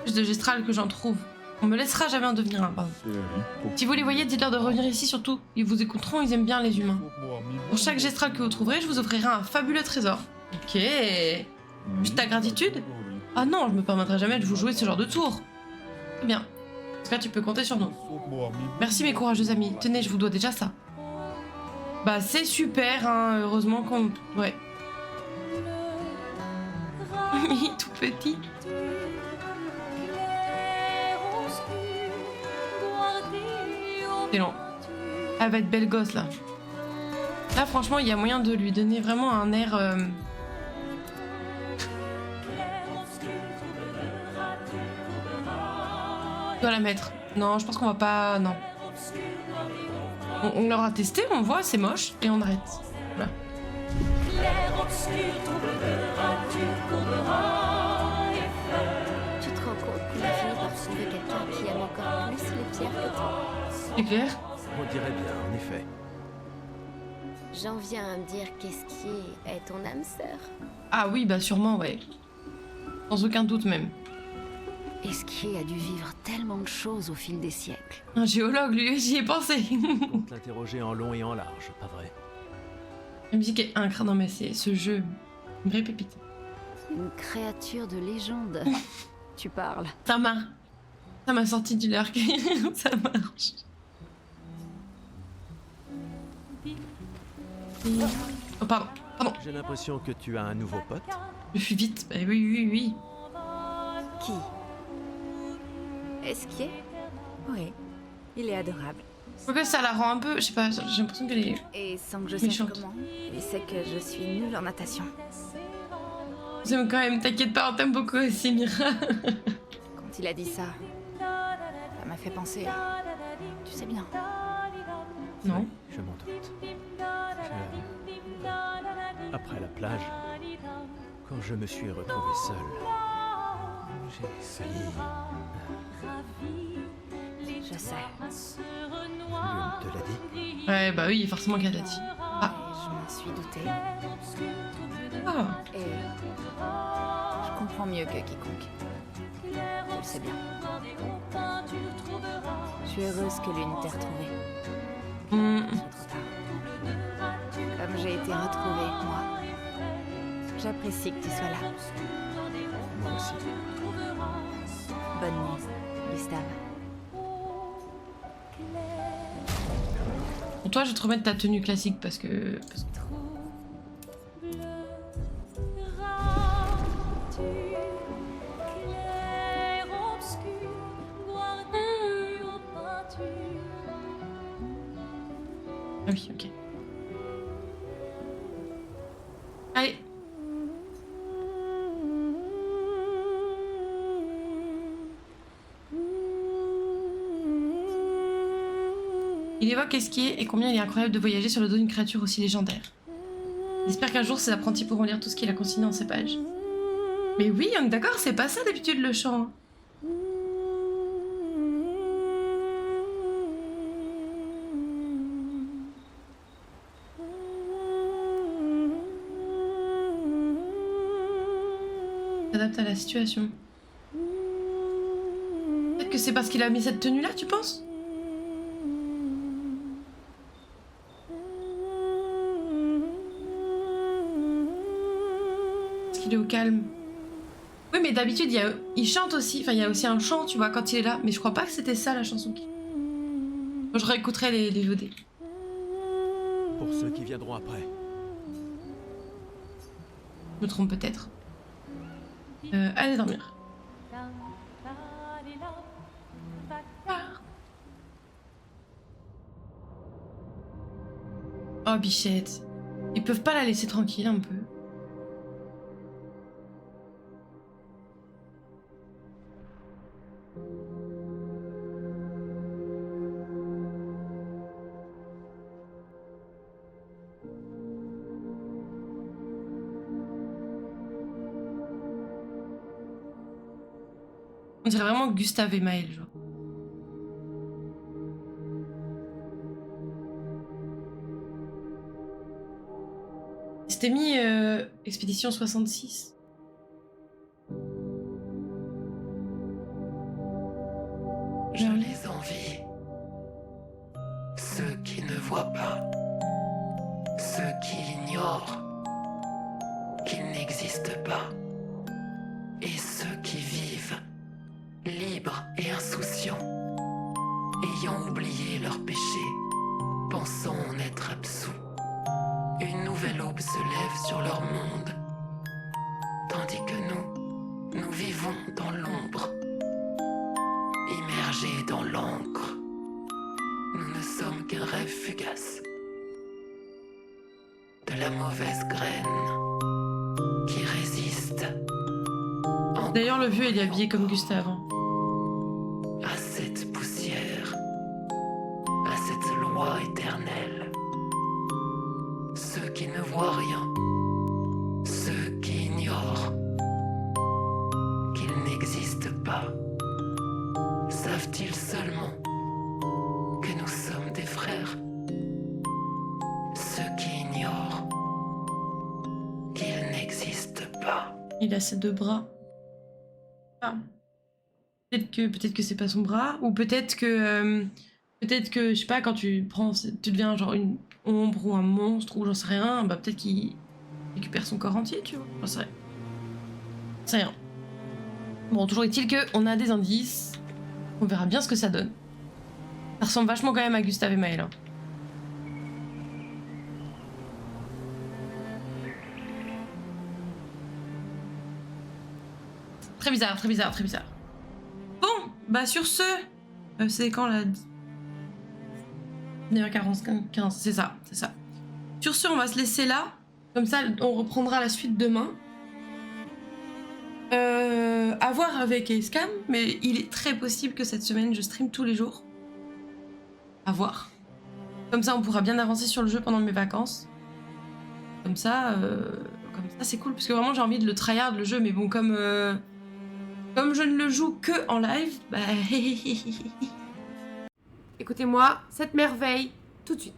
plus de gestrales que j'en trouve. On me laissera jamais en devenir un, pardon. Si vous les voyez, dites-leur de revenir ici surtout. Ils vous écouteront, ils aiment bien les humains. Pour chaque gestral que vous trouverez, je vous offrirai un fabuleux trésor. Ok. Juste ta gratitude? Ah non, je me permettrai jamais de vous jouer ce genre de tour. Très bien. En tout cas, tu peux compter sur nous. Merci mes courageux amis. Tenez, je vous dois déjà ça. Bah c'est super, hein. Heureusement qu'on... Ouais. Tout petit. C'est long. Elle va être belle gosse là. Là franchement il y a moyen de lui donner vraiment un air... Je dois la mettre. Non, je pense qu'on va pas... Non. On l'aura testé, on voit, c'est moche, et on arrête. Voilà. Tu te rends compte qu'on a fini par trouver quelqu'un qui aime encore plus les pierres que toi? C'est clair? On dirait bien, en effet. J'en viens à me dire qu'Esquier est ton âme sœur. Ah oui, bah sûrement, ouais. Sans aucun doute même. Esquier a dû vivre tellement de choses au fil des siècles. Un géologue, lui, j'y ai pensé. Compte l'interroger en long et en large, pas vrai? La musique est incroyable. Non mais c'est ce jeu, une vraie pépite. Une créature de légende. Tu parles. Ça m'a sorti du lurk. Ça marche. Oh pardon. J'ai l'impression que tu as un nouveau pote. Je fuis vite. Bah oui. Qui? Esquier? Oui, il est adorable. Quoique ça la rend un peu, je sais pas, j'ai l'impression qu'elle est... Et sans que je sache Méchante. comment, il sait que je suis nulle en natation. J'aime quand même, t'inquiète pas, on t'aime beaucoup aussi, Mira. Quand il a dit ça, ça m'a fait penser à... Tu sais bien. Non. Je m'en doute. Après la plage, quand je me suis retrouvé seul, j'ai essayé... Je sais. Lune te l'a dit? Ouais, bah oui, forcément qu'elle l'a dit. Ah. Je m'en suis doutée. Ah. Et je comprends mieux que quiconque. Je le sais bien. Je suis heureuse que Lune t'ait retrouvée. C'est trop tard. Comme j'ai été retrouvée, moi. J'apprécie que tu sois là. Moi aussi. Bonne nuit, Gustave. Pour toi, je vais te remettre ta tenue classique parce que... Ah oui, ok. Allez. Il évoque Esquier et combien il est incroyable de voyager sur le dos d'une créature aussi légendaire. J'espère qu'un jour ces apprentis pourront lire tout ce qu'il a consigné dans ces pages. Mais oui, on est d'accord, c'est pas ça d'habitude le chant. S'adapte à la situation. Peut-être que c'est parce qu'il a mis cette tenue là, tu penses? Il est au calme. Oui, mais d'habitude, il chante aussi. Enfin, il y a aussi un chant, tu vois, quand il est là. Mais je crois pas que c'était ça, la chanson. Moi, je réécouterai les VOD. Pour ceux qui viendront après. Je me trompe peut-être. Allez dormir. Oh, bichette. Ils peuvent pas la laisser tranquille un peu. On dirait vraiment Gustave et Maël, genre. C'était mis Expédition 66. Je les envie. Ceux qui ne voient pas. Ceux qui ignorent qu'ils n'existent pas. Et ceux qui vivent, libres et insouciants, ayant oublié leurs péchés, pensant en être absous. Une nouvelle aube se lève sur leur monde, tandis que nous vivons dans l'ombre, immergés dans l'encre. Nous ne sommes qu'un rêve fugace, de la mauvaise graine qui résiste. D'ailleurs, le vieux, il est habillé comme Gustave. Hein. À cette poussière, à cette loi éternelle. Ceux qui ne voient rien, ceux qui ignorent qu'ils n'existent pas, savent-ils seulement que nous sommes des frères? Ceux qui ignorent qu'ils n'existent pas. Il a ses deux bras. Ah. Peut-être que c'est pas son bras, ou peut-être que je sais pas, quand tu deviens genre une ombre ou un monstre ou j'en sais rien, bah peut-être qu'il récupère son corps entier, tu vois. J'en sais rien. C'est rien. Bon, toujours est-il qu'on a des indices. On verra bien ce que ça donne. Ça ressemble vachement quand même à Gustave et Maël. Hein. Très bizarre, très bizarre, très bizarre. Bon, bah sur ce... c'est quand là 9h45, c'est ça, c'est ça. Sur ce, on va se laisser là. Comme ça, on reprendra la suite demain. À voir avec Acecam, mais il est très possible que cette semaine, je stream tous les jours. À voir. Comme ça, on pourra bien avancer sur le jeu pendant mes vacances. Comme ça, c'est cool, parce que vraiment, j'ai envie de le tryhard, le jeu, mais bon, comme je ne le joue que en live, bah... Écoutez-moi, cette merveille, tout de suite.